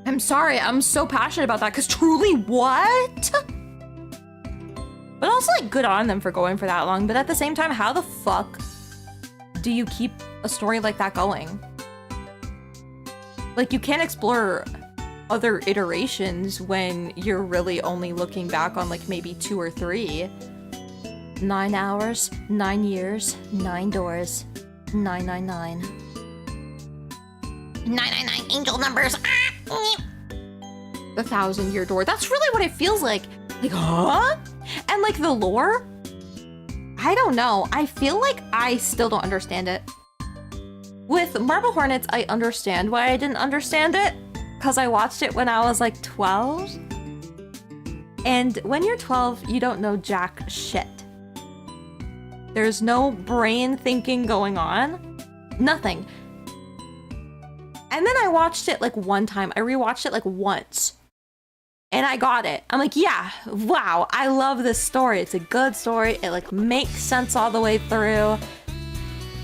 I'm sorry, I'm so passionate about that because truly what? But also like good on them for going for that long. But at the same time, how the fuck do you keep a story like that going? Like you can't explore other iterations when you're really only looking back on like maybe 2 or 3. 9 hours, 9 years, 9 doors, 999. 999 angel numbers. The 1,000-year door. That's really what it feels like. Like, huh? And like the lore? I don't know. I feel like I still don't understand it. With Marble Hornets, I understand why I didn't understand it. Because I watched it when I was like 12. And when you're 12, you don't know jack shit. There's no brain thinking going on. Nothing. And then I watched it like one time. I rewatched it like once. And I got it. I'm like, yeah, wow, I love this story. It's a good story. It like makes sense all the way through.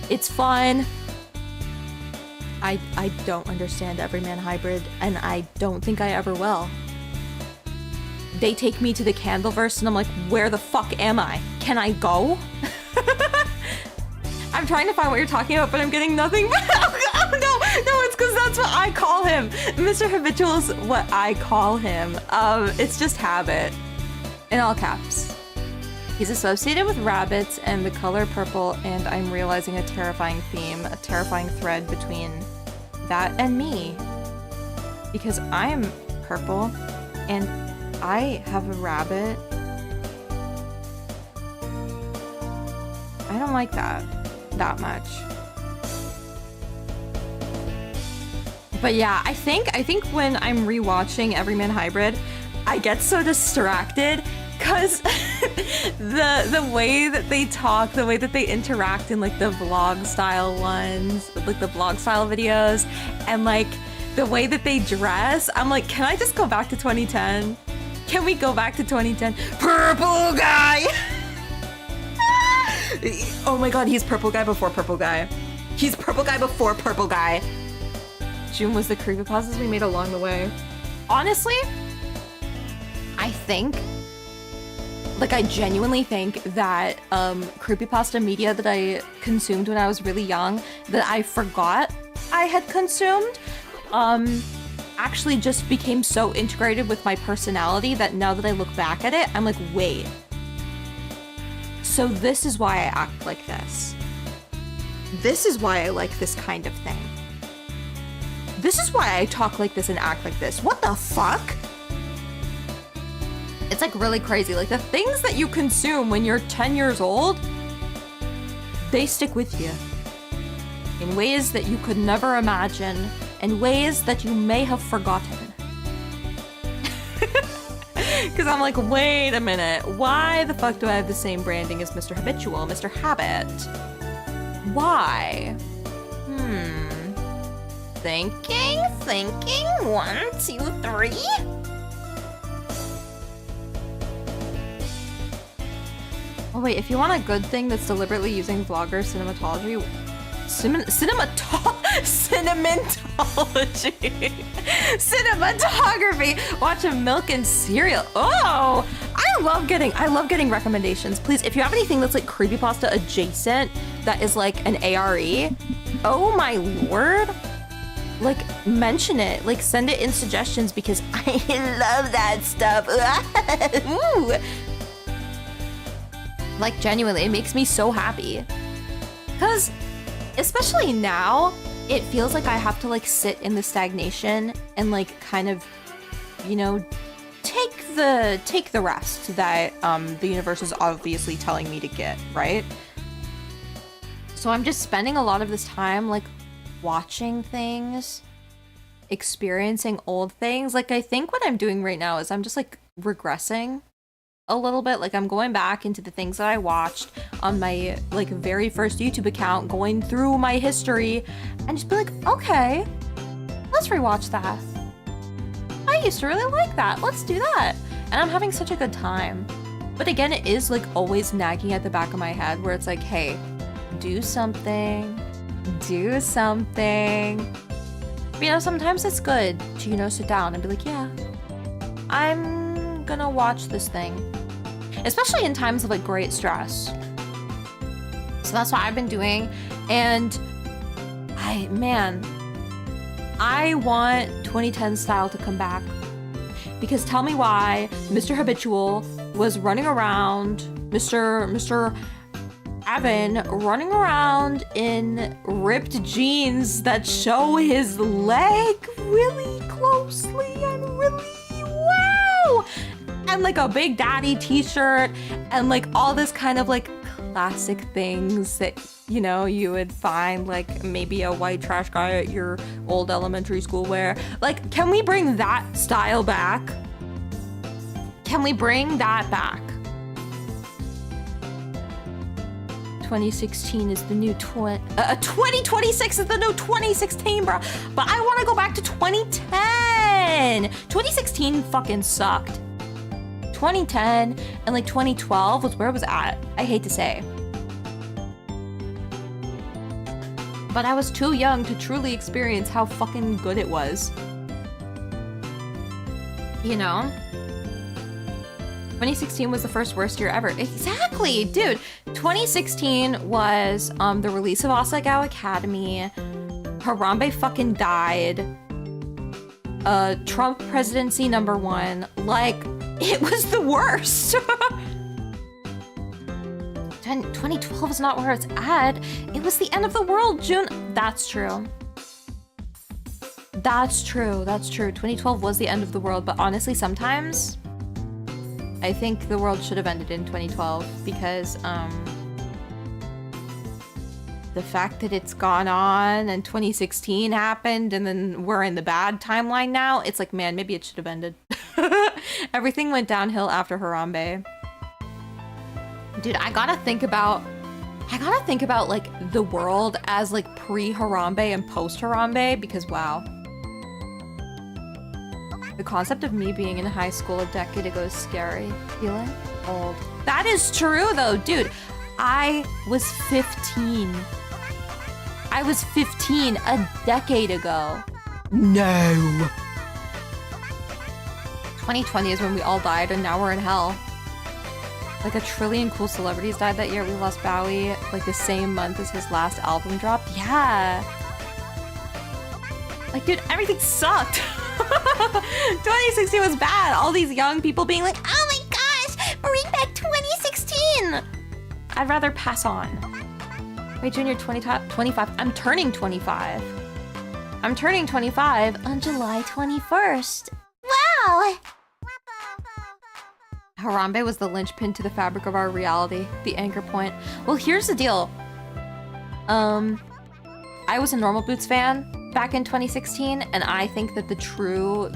It's fun. I don't understand Everyman Hybrid, and I don't think I ever will. They take me to the Candleverse, and I'm like, where the fuck am I? Can I go? I'm trying to find what you're talking about, but I'm getting nothing. Oh no, it's because that's what I call him. Mr. Habitual is what I call him. It's just habit, in all caps. He's associated with rabbits and the color purple, and I'm realizing a terrifying theme, a terrifying thread between that and me. Because I'm purple, and I have a rabbit. I don't like that much. But yeah, I think when I'm rewatching Everyman Hybrid, I get so distracted because the way that they talk, the way that they interact in like the vlog style ones, like the vlog style videos, and like the way that they dress, I'm like, can I just go back to 2010? Can we go back to 2010? Purple guy! Oh my god, he's purple guy before purple guy. He's purple guy before purple guy. June was the creepypastas we made along the way. Honestly, I think, like I genuinely think that creepypasta media that I consumed when I was really young, that I forgot I had consumed, actually just became so integrated with my personality that now that I look back at it, I'm like, wait. So this is why I act like this. This is why I like this kind of thing. This is why I talk like this and act like this. What the fuck? It's like really crazy. Like the things that you consume when you're 10 years old, they stick with you in ways that you could never imagine, in ways that you may have forgotten. Because I'm like, wait a minute, why the fuck do I have the same branding as Mr. Habitual, Mr. Habit? Why? Thinking, 1, 2, 3? Oh wait, if you want a good thing that's deliberately using vlogger cinematology, cinematography, watch a milk and cereal. Oh, I love getting recommendations. Please, if you have anything that's like creepypasta adjacent, that is like an ARE, oh my lord, like mention it, like send it in suggestions because I love that stuff. Ooh. Like genuinely, it makes me so happy. Cause especially now, it feels like I have to like sit in the stagnation and like kind of, you know, take the rest that the universe is obviously telling me to get, right? So I'm just spending a lot of this time like watching things, experiencing old things. Like I think what I'm doing right now is I'm just like regressing a little bit. Like I'm going back into the things that I watched on my like very first YouTube account, going through my history and just be like, okay, let's rewatch that. I used to really like that. Let's do that. And I'm having such a good time. But again, it is like always nagging at the back of my head where it's like, hey, do something. Do something. But, you know, sometimes it's good to, you know, sit down and be like, yeah, I'm gonna watch this thing. Especially in times of like great stress. So that's what I've been doing. And I want 2010 style to come back. Because tell me why Mr. Habitual was running around, Mr. Evan running around in ripped jeans that show his leg really closely and really wow! And like a Big Daddy t-shirt and like all this kind of like classic things that, you know, you would find like maybe a white trash guy at your old elementary school wear. Like, can we bring that style back? Can we bring that back? 2016 is the new 2026 is the new 2016, bro. But I want to go back to 2010. 2016 fucking sucked. 2010 and like 2012 was where it was at. I hate to say. But I was too young to truly experience how fucking good it was. You know? 2016 was the first worst year ever. Exactly, dude. 2016 was the release of Asagao Academy. Harambe fucking died. Trump presidency #1. Like, it was the worst. 2012 is not where it's at. It was the end of the world, June. That's true. That's true. That's true. 2012 was the end of the world, but honestly, sometimes I think the world should have ended in 2012 because the fact that it's gone on and 2016 happened and then we're in the bad timeline now, it's like, man, maybe it should have ended. Everything went downhill after Harambe. Dude, I gotta think about like the world as like pre-Harambe and post-Harambe because wow. The concept of me being in high school a decade ago is scary. Feeling old. That is true though, dude. I was 15. I was 15 a decade ago. No. 2020 is when we all died and now we're in hell. Like 1 trillion cool celebrities died that year. We lost Bowie like the same month as his last album dropped. Yeah. Like, dude, everything sucked. 2016 was bad. All these young people being like, oh my gosh, bring back 2016. I'd rather pass on. Wait, Junior, 25. I'm turning 25. I'm turning 25 on July 21st. Wow. Harambe was the linchpin to the fabric of our reality, the anchor point. Well, here's the deal. I was a Normal Boots fan back in 2016, and I think that the true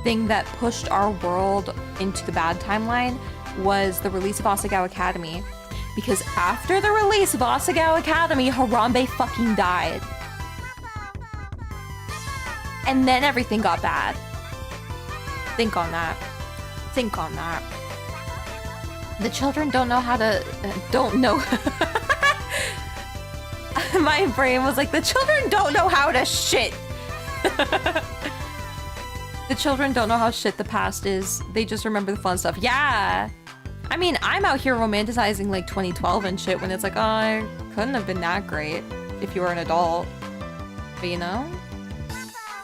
thing that pushed our world into the bad timeline was the release of Asagao Academy. Because after the release of Asagao Academy, Harambe fucking died. And then everything got bad. Think on that. Think on that. The children don't know how to... don't know... My brain was like, the children don't know how to shit! The children don't know how shit the past is. They just remember the fun stuff. Yeah! I mean, I'm out here romanticizing like 2012 and shit when it's like, oh, it couldn't have been that great if you were an adult. But you know?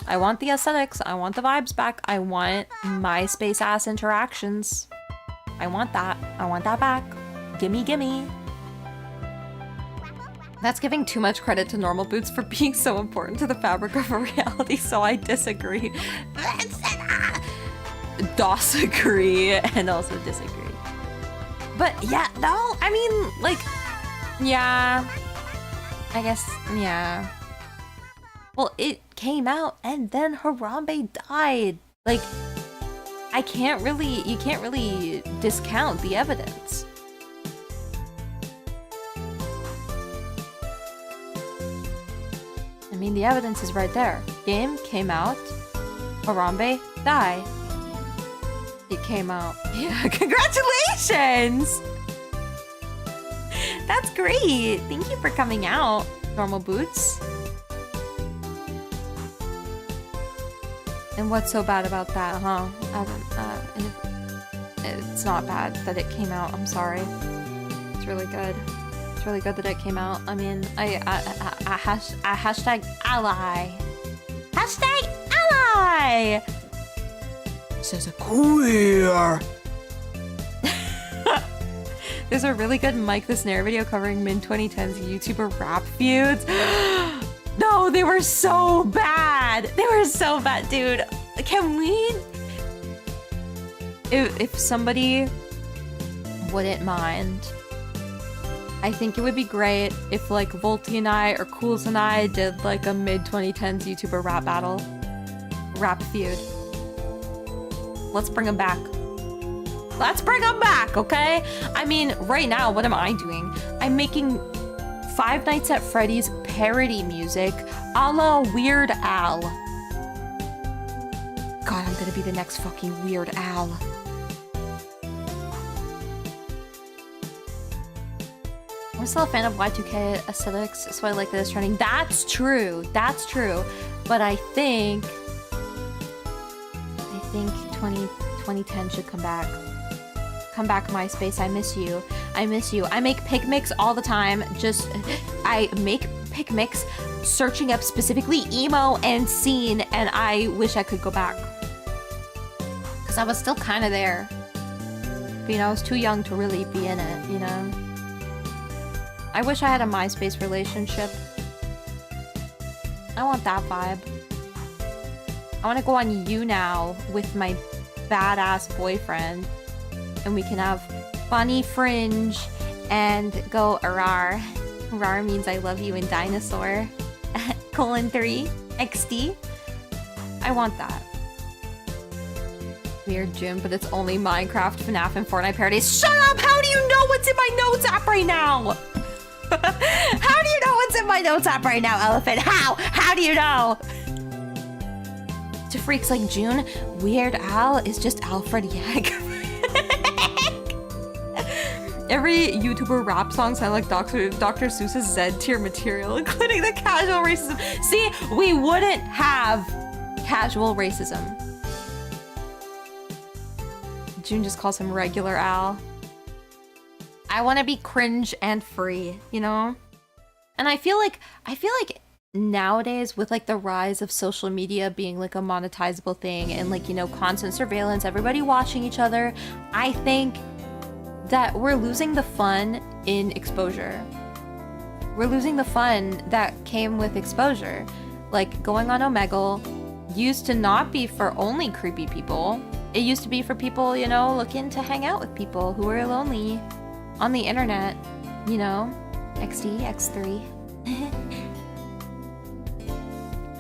I want the aesthetics. I want the vibes back. I want MySpace ass interactions. I want that. I want that back. Gimme, gimme. That's giving too much credit to normal boots for being so important to the fabric of a reality, so I disagree. Disagree and also disagree. But yeah, no, I mean, like, yeah. I guess, yeah. Well, it came out and then Harambe died. Like, you can't really discount the evidence. I mean, the evidence is right there. Game came out, Harambe died. It came out. Yeah, congratulations! That's great. Thank you for coming out, Normal Boots. And what's so bad about that, huh? It's not bad that it came out. I'm sorry. It's really good. It's really good that it came out. I mean, I hashtag ally. Hashtag ally! Says a queer. There's a really good Mike the Snare video covering mid-2010s YouTuber rap feuds. No, they were so bad. They were so bad, dude. Can we... If somebody wouldn't mind, I think it would be great if like Volty and I or Cools and I did like a mid-2010s YouTuber rap battle. Rap feud. Let's bring them back. Let's bring them back, okay? I mean, right now, what am I doing? I'm making Five Nights at Freddy's parody music a la Weird Al. God, I'm gonna be the next fucking Weird Al. I'm still a fan of Y2K aesthetics, so I like that it's trending. That's true. That's true. But I think 2010 should come back. Come back, MySpace. I miss you. I miss you. I make pic mix all the time. I make pic mix searching up specifically emo and scene, and I wish I could go back. Because I was still kind of there. But, you know, I was too young to really be in it, you know? I wish I had a MySpace relationship. I want that vibe. I want to go on YouNow with my badass boyfriend, and we can have funny fringe and go arar. Arar means I love you in dinosaur. :3 XD. I want that. Weird Jim, but it's only Minecraft, FNAF, and Fortnite parodies. Shut up! How do you know what's in my notes app right now? How do you know what's in my notes app right now, Elephant? How? How do you know? To freaks like June, Weird Al is just Alfred Yag. Every YouTuber rap song sounds like Dr. Seuss's Z tier material, including the casual racism. See, we wouldn't have casual racism. June just calls him regular Al. I want to be cringe and free, you know? And I feel like nowadays with like the rise of social media being like a monetizable thing and like, you know, constant surveillance, everybody watching each other, I think that we're losing the fun in exposure. We're losing the fun that came with exposure. Like going on Omegle used to not be for only creepy people. It used to be for people, you know, looking to hang out with people who were lonely on the internet, you know, XD, X3.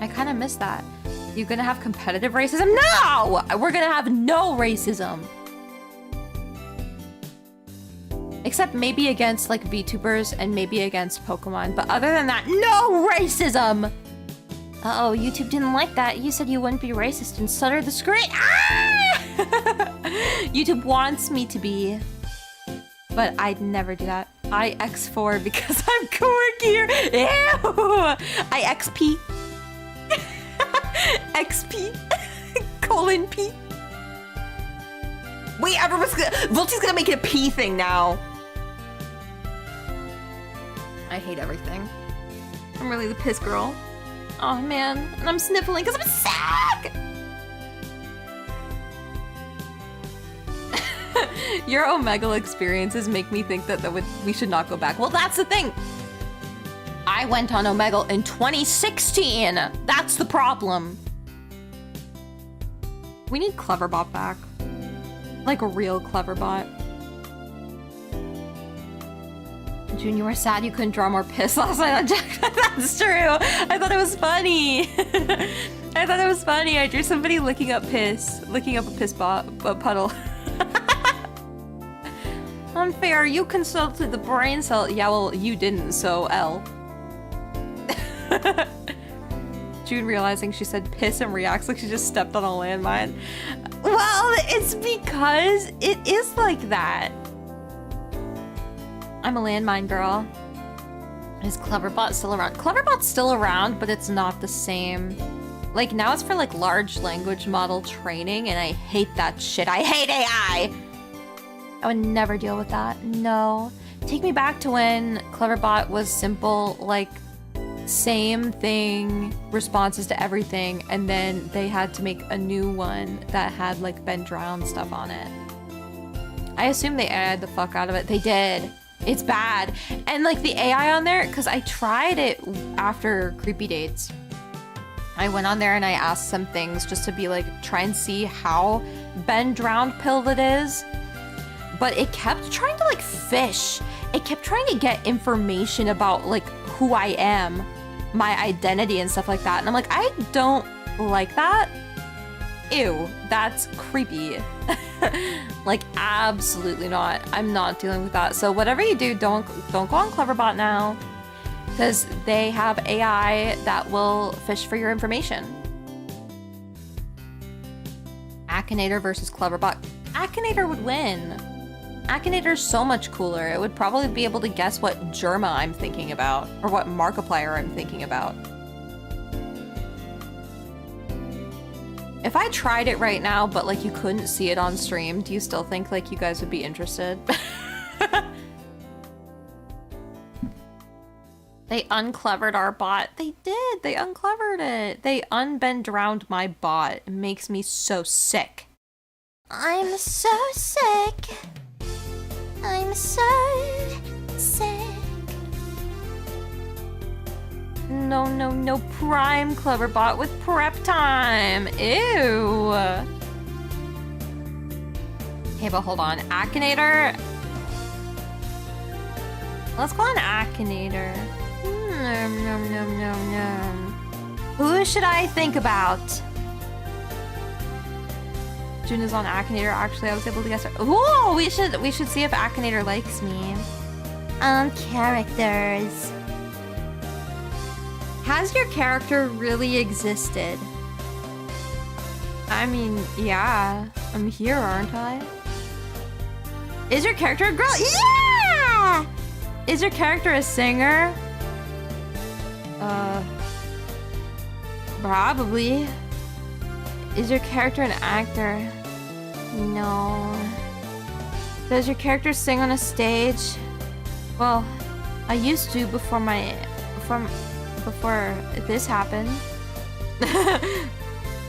I kind of miss that. You're gonna have competitive racism? No! We're gonna have no racism. Except maybe against like VTubers and maybe against Pokemon. But other than that, no racism! Uh-oh, YouTube didn't like that. You said you wouldn't be racist and stuttered the screen. Ah! YouTube wants me to be. but I'd never do that. I X4 because I'm quirkier. Ew! I XP. XP. Colon P. Wait, everyone's gonna... Volty's gonna make it a P thing now. I hate everything. I'm really the piss girl. Oh man, and I'm sniffling because I'm sick! Your Omegle experiences make me think that we should not go back. Well, that's the thing. I went on Omegle in 2016. That's the problem. We need Cleverbot back. Like a real Cleverbot. June, you were sad you couldn't draw more piss last night on Jack. That's true. I thought it was funny. I thought it was funny. I drew somebody licking up a piss puddle. Unfair, you consulted the brain cell. Yeah, well, you didn't, so L. June realizing she said piss and reacts like she just stepped on a landmine. Well, it's because it is like that. I'm a landmine girl. Is Cleverbot still around? Cleverbot's still around, but it's not the same. Like, now it's for, like, large language model training, and I hate that shit. I hate AI! I would never deal with that. No. Take me back to when Cleverbot was simple, like, same thing, responses to everything, and then they had to make a new one that had, like, Ben Drown stuff on it. I assume they aired the fuck out of it. They did. It's bad. And, like, the AI on there, because I tried it after Creepy Dates. I went on there and I asked some things just to be, like, try and see how Ben Drowned pilled it is. But it kept trying to, like, fish. It kept trying to get information about, like, who I am, my identity and stuff like that. And I'm like, I don't like that. Ew, that's creepy. Like, absolutely not. I'm not dealing with that. So whatever you do, don't go on Cleverbot now, because they have AI that will fish for your information. Akinator versus Cleverbot. Akinator would win. Akinator's so much cooler. It would probably be able to guess what Germa I'm thinking about, or what Markiplier I'm thinking about. If I tried it right now, but like you couldn't see it on stream, do you still think like you guys would be interested? They unclevered our bot. They did. They unclevered it. They unben drowned my bot. It makes me so sick. I'm so sick. I'm so sick. No, no, no prime Cleverbot with prep time. Ew. Okay, but hold on. Akinator. Let's go on Akinator. Nom, nom, nom, nom, nom. Who should I think about? June is on Akinator. Actually, I was able to guess her. Ooh, we should see if Akinator likes me. Characters. Has your character really existed? I mean, yeah. I'm here, aren't I? Is your character a girl? Yeah! Is your character a singer? Probably. Is your character an actor? No. Does your character sing on a stage? Well, I used to before this happened.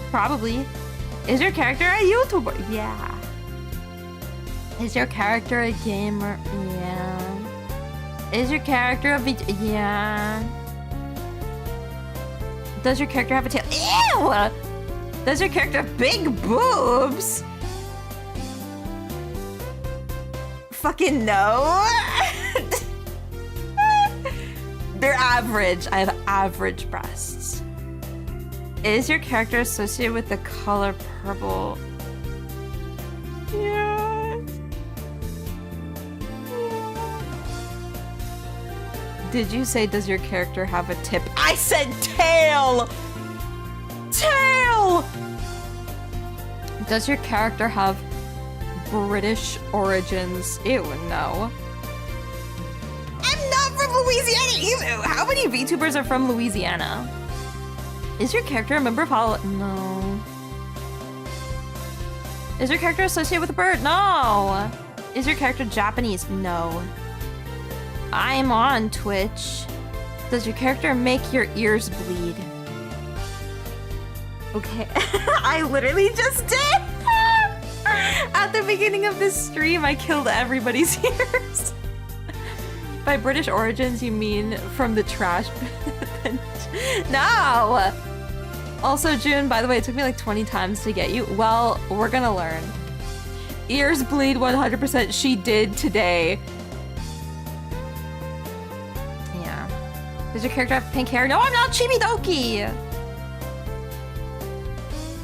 Probably. Is your character a YouTuber? Yeah. Is your character a gamer? Yeah. Is your character a yeah. Does your character have a tail? Ew! Does your character have big boobs? Fucking no. They're average. I have average breasts. Is your character associated with the color purple? Yes. Yeah. Did you say, does your character have a tip? I said tail! Tail! Does your character have British origins? Ew, no. Louisiana. How many VTubers are from Louisiana? Is your character a member of Hollow? No. Is your character associated with a bird? No. Is your character Japanese? No. I'm on Twitch. Does your character make your ears bleed? Okay. I literally just did! At the beginning of this stream, I killed everybody's ears. By British origins, you mean from the trash bin? No! Also, June, by the way, it took me like 20 times to get you. Well, we're gonna learn. Ears bleed 100%. She did today. Yeah. Does your character have pink hair? No, I'm not Chibidoki!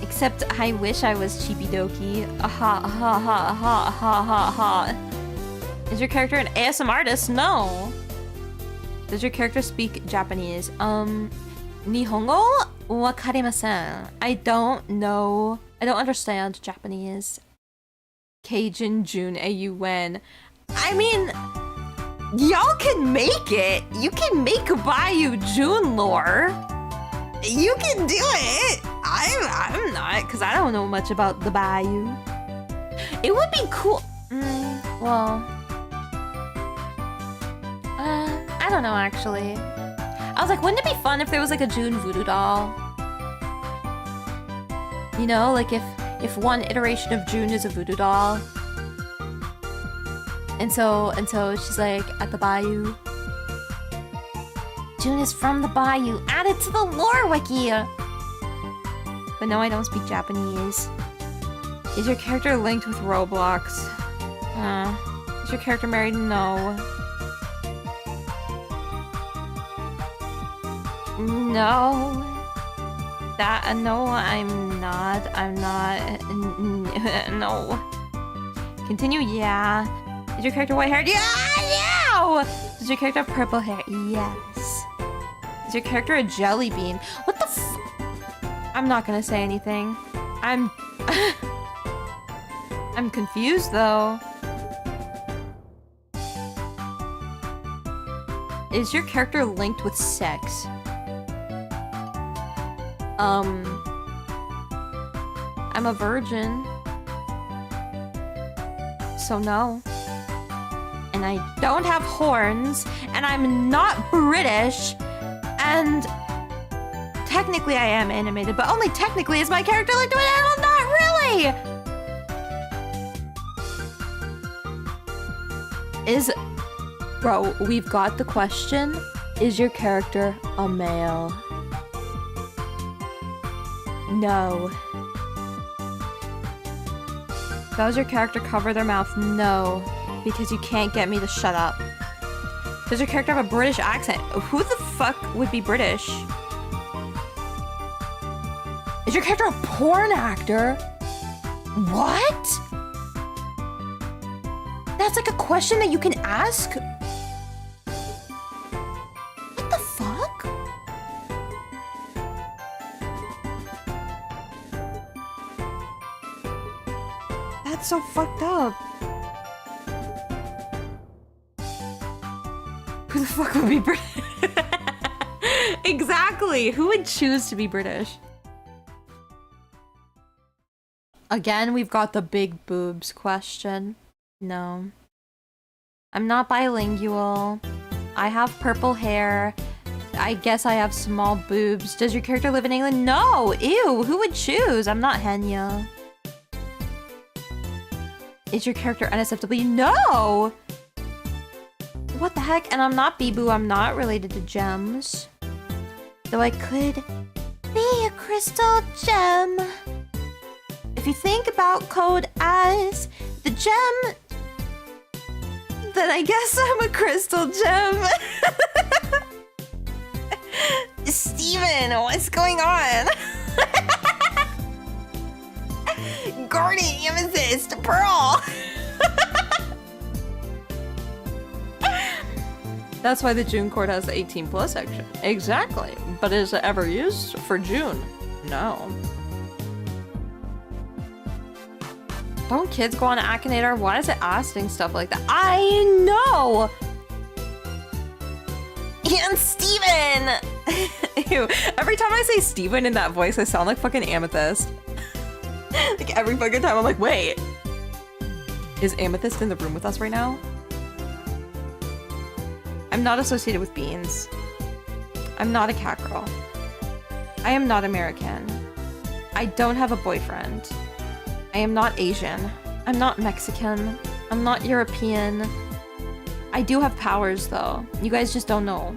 Except I wish I was Chibidoki. Aha, aha, aha, aha, aha, aha, aha. Is your character an ASMR artist? No. Does your character speak Japanese? Nihongo wakarimasen. I don't know. I don't understand Japanese. Cajun June AUN. I mean, y'all can make it. You can make Bayou June lore. You can do it. I'm not, because I don't know much about the Bayou. It would be cool. Well, I don't know actually. I was like, wouldn't it be fun if there was like a June voodoo doll? You know, like if one iteration of June is a voodoo doll. And so she's like at the bayou. June is from the bayou. Add it to the lore wiki. But no, I don't speak Japanese. Is your character linked with Roblox? Is your character married? No. No. No, I'm not. No. Continue, yeah. Is your character white-haired? Yeah, no! Does your character have purple hair? Yes. Is your character a jelly bean? What the f- I'm not gonna say anything. I'm confused, though. Is your character linked with sex? I'm a virgin. So no. And I don't have horns, and I'm not British, and technically I am animated, but only technically is my character linked to an animal, not really! Bro, we've got the question. Is your character a male? No. Does your character cover their mouth? No. Because you can't get me to shut up. Does your character have a British accent? Who the fuck would be British? Is your character a porn actor? What? That's like a question that you can ask? What the fuck? That's so fucked up. Who the fuck would be British? Exactly. Who would choose to be British? Again, we've got the big boobs question. No. I'm not bilingual. I have purple hair. I guess I have small boobs. Does your character live in England? No! Ew! Who would choose? I'm not Henya. Is your character NSFW? No! What the heck? And I'm not Bibu. I'm not related to gems. Though I could be a crystal gem. If you think about code as the gem, then I guess I'm a crystal gem. Steven, what's going on? Guardian Amethyst Pearl. That's why the June court has the 18+ section. Exactly. But is it ever used for June? No. Don't kids go on Akinator? Why is it asking stuff like that? I know! And Steven! Ew. Every time I say Steven in that voice, I sound like fucking Amethyst. Like every fucking time I'm like, wait. Is Amethyst in the room with us right now? I'm not associated with beans. I'm not a cat girl. I am not American. I don't have a boyfriend. I am not Asian. I'm not Mexican. I'm not European. I do have powers though. You guys just don't know.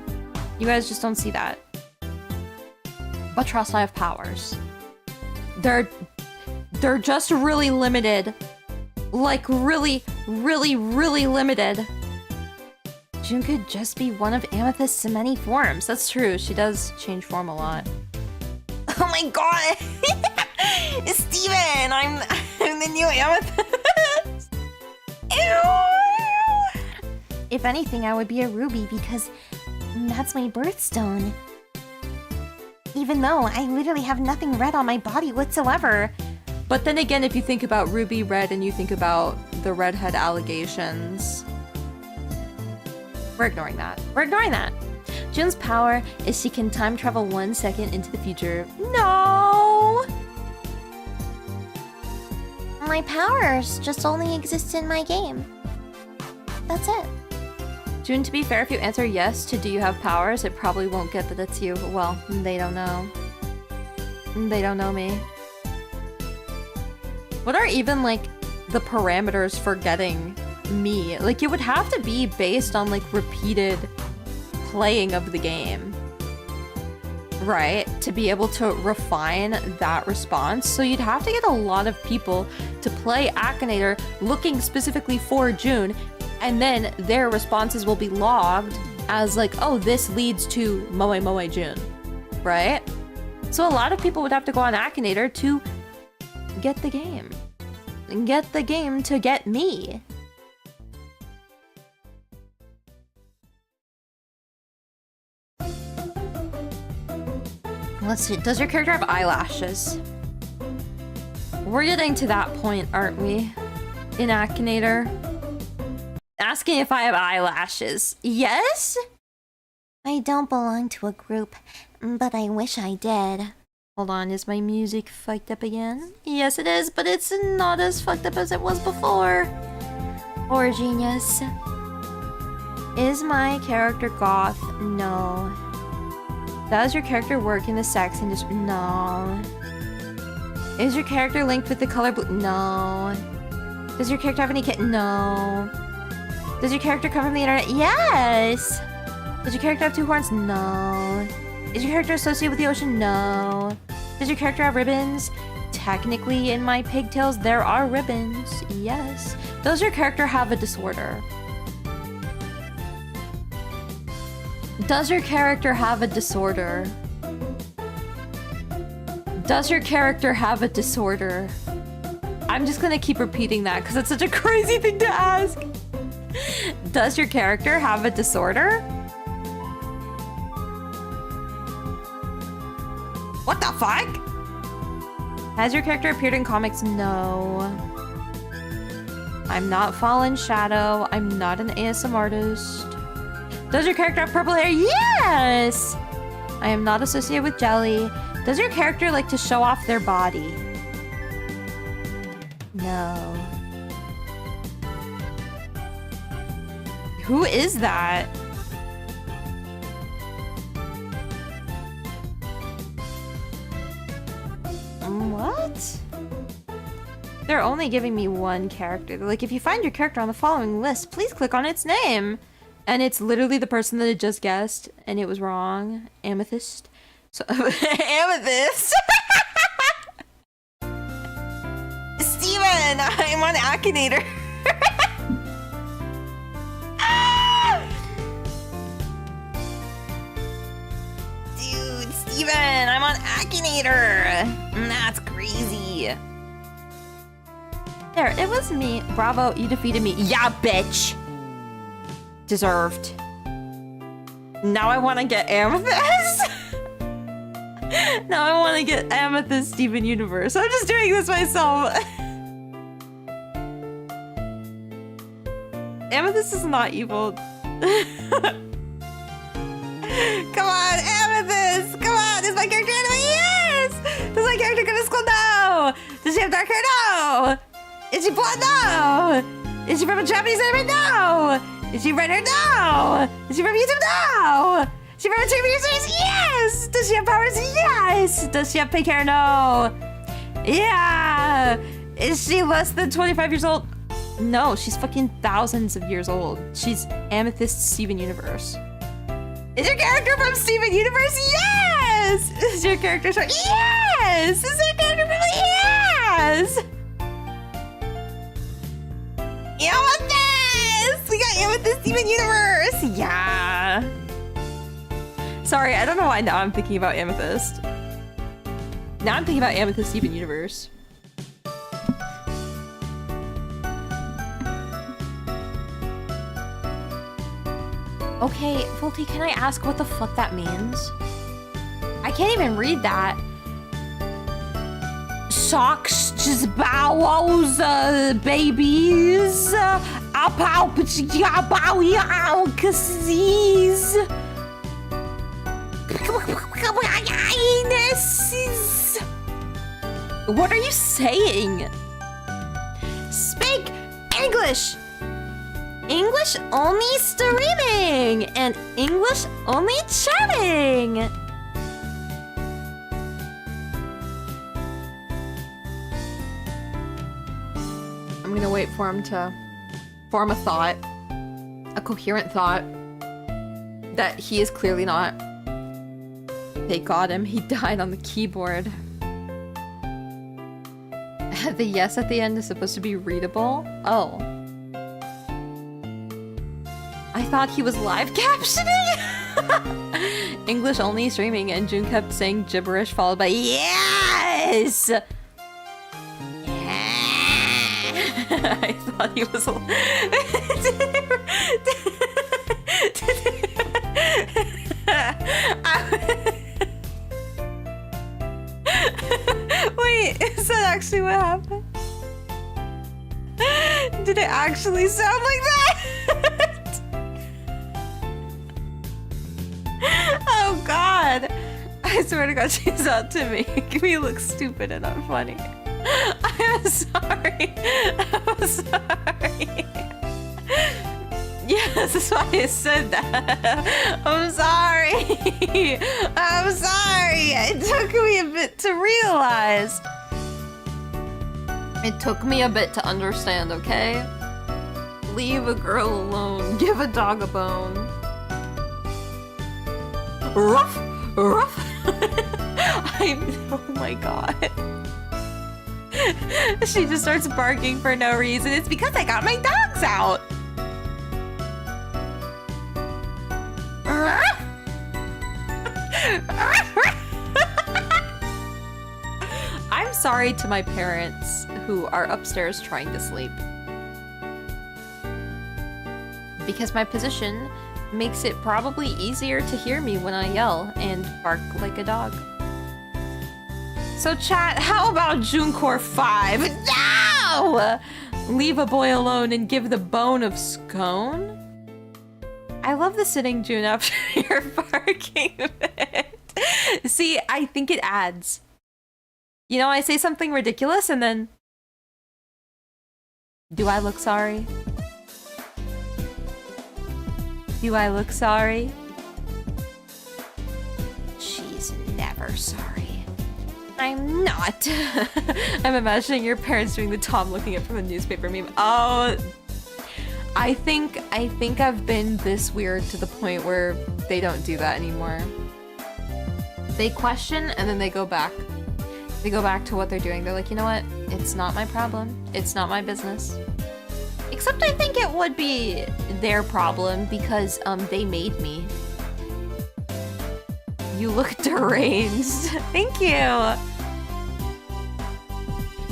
You guys just don't see that. But trust, I have powers. They're just really limited. Like really, really, really limited. June could just be one of Amethyst's many forms. That's true. She does change form a lot. Oh my god! Steven! I'm the new Amethyst! Ew! If anything, I would be a ruby because that's my birthstone. Even though I literally have nothing red on my body whatsoever. But then again, if you think about Ruby Red and you think about the redhead allegations... We're ignoring that. We're ignoring that. June's power is she can time travel 1 second into the future. No! My powers just only exist in my game. That's it. June, to be fair, if you answer yes to do you have powers, it probably won't get that it's you. Well, they don't know. They don't know me. What are even, like, the parameters for getting me? Like, it would have to be based on, like, repeated playing of the game. Right? To be able to refine that response. So you'd have to get a lot of people to play Akinator looking specifically for June, and then their responses will be logged as like, oh, this leads to moemoeJun, right? So a lot of people would have to go on Akinator to get the game. Get the game to get me. Let's see, does your character have eyelashes? We're getting to that point, aren't we? In Akinator. Asking if I have eyelashes. Yes? I don't belong to a group, but I wish I did. Hold on, is my music fucked up again? Yes, it is, but it's not as fucked up as it was before. Or genius. Is my character goth? No. Does your character work in the sex industry? No. Is your character linked with the color blue? No. Does your character have any kit? No. Does your character come from the internet? Yes! Does your character have 2 horns? No. Is your character associated with the ocean? No. Does your character have ribbons? Technically, in my pigtails, there are ribbons. Yes. Does your character have a disorder? Does your character have a disorder? Does your character have a disorder? I'm just gonna keep repeating that because it's such a crazy thing to ask. Does your character have a disorder? What the fuck? Has your character appeared in comics? No. I'm not Fallen Shadow. I'm not an ASM artist. Does your character have purple hair? Yes! I am not associated with jelly. Does your character like to show off their body? No. Who is that? What? They're only giving me one character. They're like, if you find your character on the following list, please click on its name. And it's literally the person that had just guessed, and it was wrong. Amethyst. So Amethyst. Steven, I'm on Akinator. Dude, Steven, I'm on Akinator. That's crazy. There, it was me. Bravo, you defeated me. Yeah, bitch. Deserved. Now I want to get Amethyst. Now I want to get Amethyst Steven Universe. I'm just doing this myself. Amethyst is not evil. Come on, Amethyst! Come on! Is my character anime? Yes! Does my character go to school? No! Does she have dark hair? No! Is she blonde? No! Is she from a Japanese anime? No! Is she red hair? No! Is she from YouTube? No! Is she from a TV series? Yes! Does she have powers? Yes! Does she have pink hair? No! Yeah! Is she less than 25 years old? No, she's fucking thousands of years old. She's Amethyst Steven Universe. Is your character from Steven Universe? Yes! Is your character from... Yes! Is your character from... Yes! Amethyst! We got Amethyst Steven Universe! Yeah! Sorry, I don't know why now I'm thinking about Amethyst. Now I'm thinking about Amethyst Steven Universe. Okay, Volty, can I ask what the fuck that means? I can't even read that. Socks, just bows, babies, pow, bow, yow, kisses. What are you saying? Speak English! English only streaming and English only chatting. I'm gonna wait for him to form a thought, a coherent thought that he is clearly not. They got him. He died on the keyboard. The yes at the end is supposed to be readable. Oh. I thought he was live captioning! English only streaming, and June kept saying gibberish followed by yes! I thought he was Wait, is that actually what happened? Did it actually sound like that? Oh god! I swear to god, she's out to make me look stupid and unfunny. I'm sorry. I'm sorry. Yes, that's why I said that. I'm sorry. I'm sorry. It took me a bit to realize. It took me a bit to understand, okay? Leave a girl alone. Give a dog a bone. Ruff! Ruff! Oh my god. She just starts barking for no reason. It's because I got my dogs out. I'm sorry to my parents who are upstairs trying to sleep. Because my position makes it probably easier to hear me when I yell and bark like a dog. So chat, how about Junecore 5? No! Leave a boy alone and give the bone of scone? I love the sitting June after your barking bit. See, I think it adds. You know, I say something ridiculous and then... Do I look sorry? Do I look sorry? She's never sorry. I'm not. I'm imagining your parents doing the Tom looking up from the newspaper meme. Oh, I think I've been this weird to the point where they don't do that anymore. They question and then they go back. They go back to what they're doing. They're like, you know what? It's not my problem. It's not my business. Except I think it would be their problem because they made me. You look deranged. Thank you.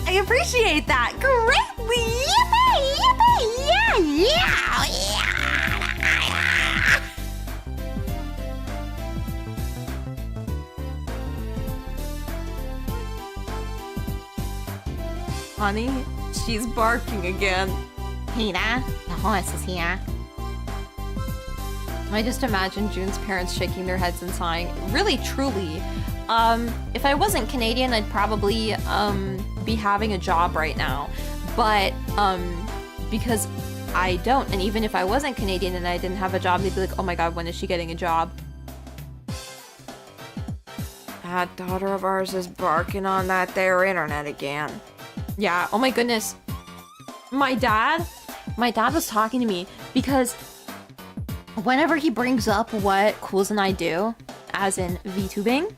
I appreciate that greatly. Yippee, yippee, yeah, yeah. Honey, she's barking again. Peter, the horse is here. I just imagine June's parents shaking their heads and sighing. Really, truly. If I wasn't Canadian, I'd probably be having a job right now. But because I don't, and even if I wasn't Canadian and I didn't have a job, they'd be like, oh my god, when is she getting a job? That daughter of ours is barking on that there internet again. Yeah, oh my goodness. My dad was talking to me because whenever he brings up what Cools and I do, as in VTubing,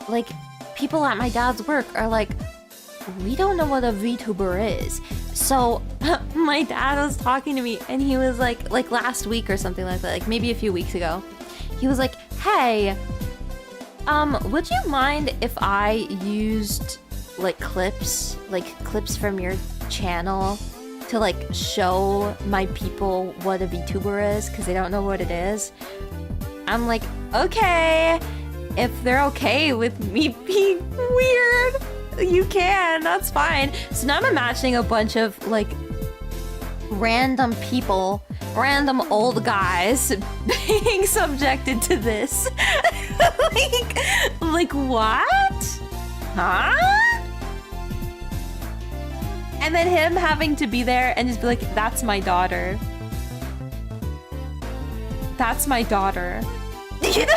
like, people at my dad's work are like, we don't know what a VTuber is. So, my dad was talking to me, and he was like last week or something like that, like maybe a few weeks ago. He was like, hey, would you mind if I used, like, clips from your channel to, like, show my people what a VTuber is, because they don't know what it is? I'm like, okay, if they're okay with me being weird, you can, that's fine. So now I'm imagining a bunch of, like, random people, random old guys being subjected to this. like what? Huh? And then him having to be there and just be like, that's my daughter. That's my daughter. You know?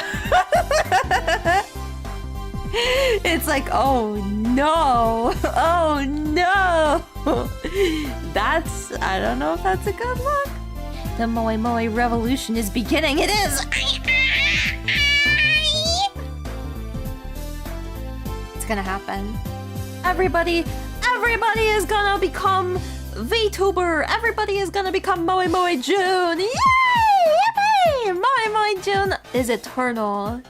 It's like, oh no, oh no. That's, I don't know if that's a good look. The moe moe revolution is beginning. It is. It's gonna happen. Everybody is gonna become VTuber. Everybody is gonna become moemoeJun. Yay! Yay! moemoeJun is eternal.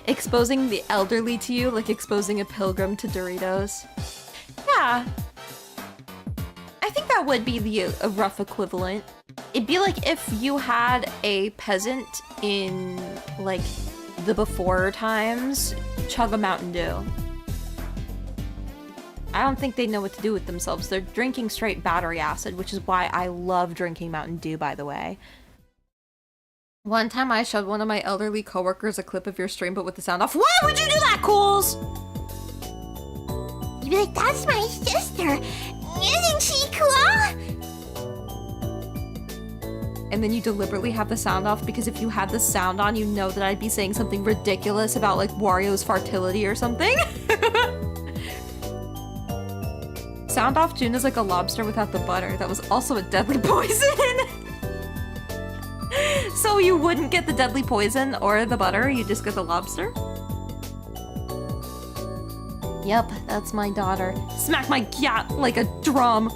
Exposing the elderly to you, like exposing a pilgrim to Doritos. Yeah. I think that would be a rough equivalent. It'd be like if you had a peasant in, like, the before times chug a Mountain Dew. I don't think they know what to do with themselves. They're drinking straight battery acid, which is why I love drinking Mountain Dew, by the way. One time I showed one of my elderly coworkers a clip of your stream, but with the sound off. Why would you do that, Cools? You'd be like, that's my sister. Isn't she cool? And then you deliberately have the sound off, because if you had the sound on, you know that I'd be saying something ridiculous about, like, Wario's fertility or something. Sound off June is like a lobster without the butter. That was also a deadly poison. So you wouldn't get the deadly poison or the butter, you just get the lobster? Yep, that's my daughter. Smack my cat like a drum.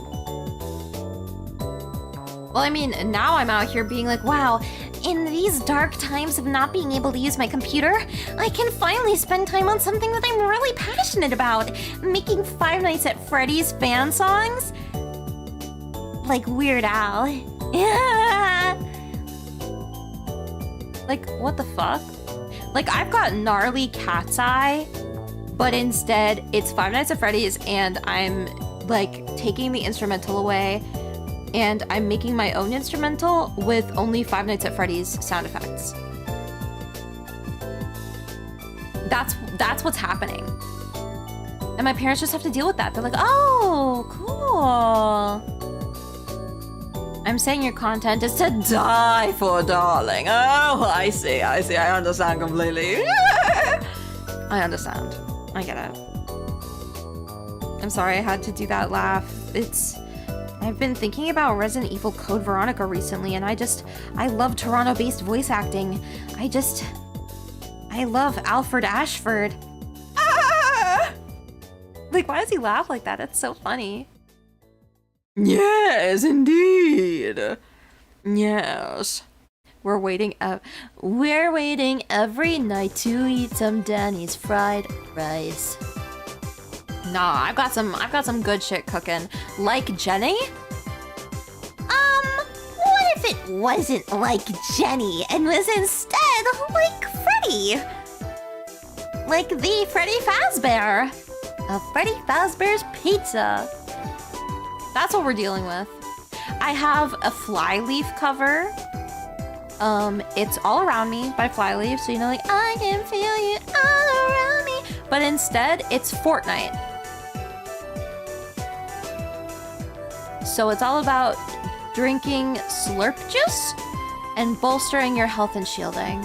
Well, I mean, now I'm out here being like, wow, in these dark times of not being able to use my computer, I can finally spend time on something that I'm really passionate about. Making Five Nights at Freddy's fan songs. Like Weird Al. Yeah. Like, what the fuck? Like, I've got gnarly cat's eye, but instead it's Five Nights at Freddy's and I'm, like, taking the instrumental away and I'm making my own instrumental with only Five Nights at Freddy's sound effects. That's what's happening. And my parents just have to deal with that. They're like, oh, cool. I'm saying your content is to die for, darling. Oh, I see. I understand completely. I understand. I get it. I'm sorry I had to do that laugh. I've been thinking about Resident Evil Code Veronica recently, and I love Toronto-based voice acting. I love Alfred Ashford. Ah! Like, why does he laugh like that? It's so funny. Yes, indeed. Yes. We're waiting every night to eat some Danny's fried rice. Nah, I've got some good shit cooking. Like Jenny? What if it wasn't like Jenny and was instead like Freddy? Like the Freddy Fazbear. A Freddy Fazbear's Pizza. That's what we're dealing with. I have a flyleaf cover It's All Around Me by Flyleaf, so you know, like, I can feel you all around me. But instead, it's Fortnite. So it's all about drinking slurp juice and bolstering your health and shielding.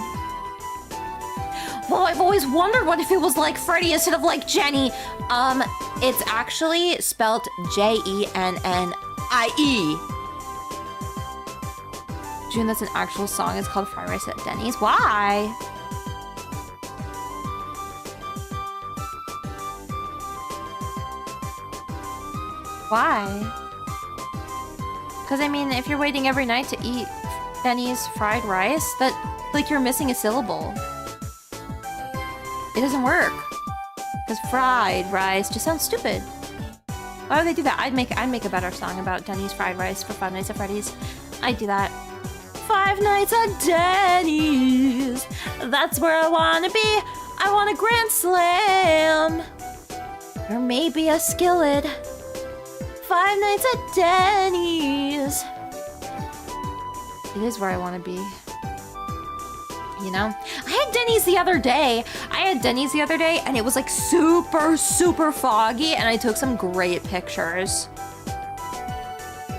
Well, I've always wondered what if it was like Freddy instead of like Jenny. It's actually spelled Jennie. June, that's an actual song. It's called Fried Rice at Denny's. Why? Why? Because, I mean, if you're waiting every night to eat Denny's fried rice, that, like, you're missing a syllable. It doesn't work. Because fried rice just sounds stupid. Why would they do that? I'd make a better song about Denny's fried rice for Five Nights at Freddy's. I'd do that. 5 nights at Denny's. That's where I wanna be. I want a grand slam. Or maybe a skillet. 5 nights at Denny's. It is where I want to be. You know? I had Denny's the other day. And it was like super, super foggy. And I took some great pictures.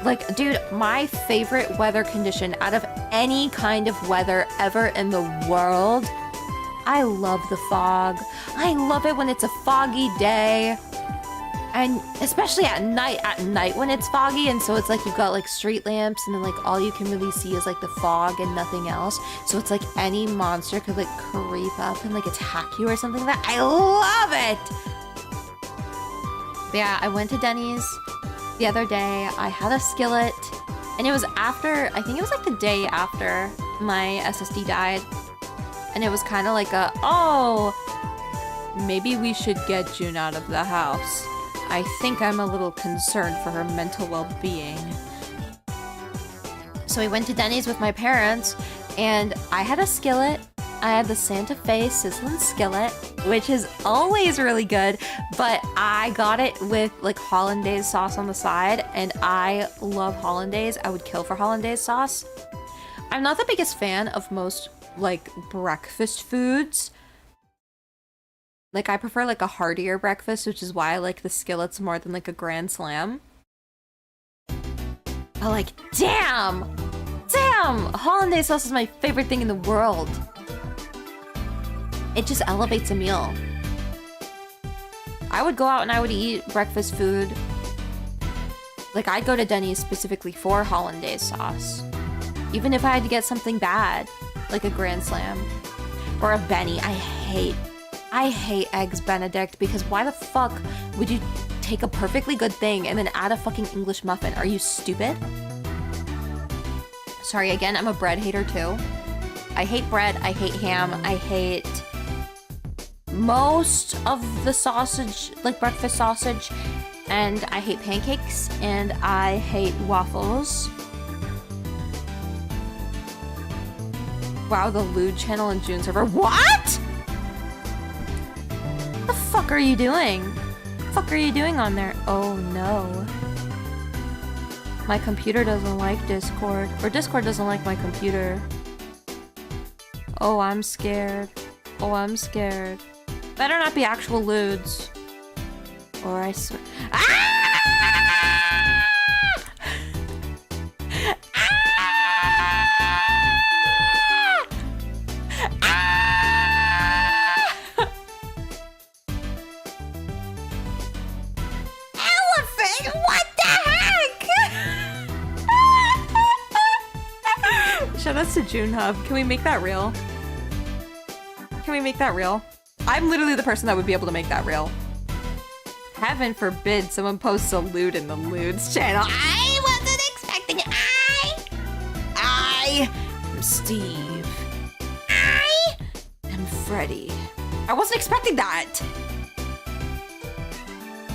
Like, dude, my favorite weather condition out of any kind of weather ever in the world. I love the fog. I love it when it's a foggy day. And especially at night when it's foggy, and so it's like you've got like street lamps, and then like all you can really see is like the fog and nothing else. So it's like any monster could like creep up and like attack you or something like that. I love it! But yeah, I went to Denny's the other day. I had a skillet, and it was after, I think it was like the day after my SSD died. And it was kind of like a, oh, maybe we should get June out of the house. I think I'm a little concerned for her mental well-being. So we went to Denny's with my parents, and I had a skillet. I had the Santa Fe sizzling skillet, which is always really good, but I got it with like hollandaise sauce on the side, and I love hollandaise. I would kill for hollandaise sauce. I'm not the biggest fan of most like breakfast foods. Like, I prefer, like, a heartier breakfast, which is why I like the skillets more than, like, a Grand Slam. But, like, damn! Hollandaise sauce is my favorite thing in the world. It just elevates a meal. I would go out and I would eat breakfast food. Like, I'd go to Denny's specifically for hollandaise sauce. Even if I had to get something bad, like a Grand Slam. Or a Benny. I hate Eggs Benedict, because why the fuck would you take a perfectly good thing and then add a fucking English muffin? Are you stupid? Sorry, again, I'm a bread hater too. I hate bread, I hate ham, I hate most of the sausage, like breakfast sausage, and I hate pancakes, and I hate waffles. Wow, the lewd channel in June server. What?! What the fuck are you doing? What the fuck are you doing on there? Oh no. My computer doesn't like Discord. Or Discord doesn't like my computer. Oh, I'm scared. Oh, I'm scared. Better not be actual lewds. Or I swear. Ah! Shoutouts to Junehub. Can we make that real? Can we make that real? I'm literally the person that would be able to make that real. Heaven forbid someone posts a lewd in the lewds channel. I wasn't expecting it. I am Steve. I am Freddy. I wasn't expecting that.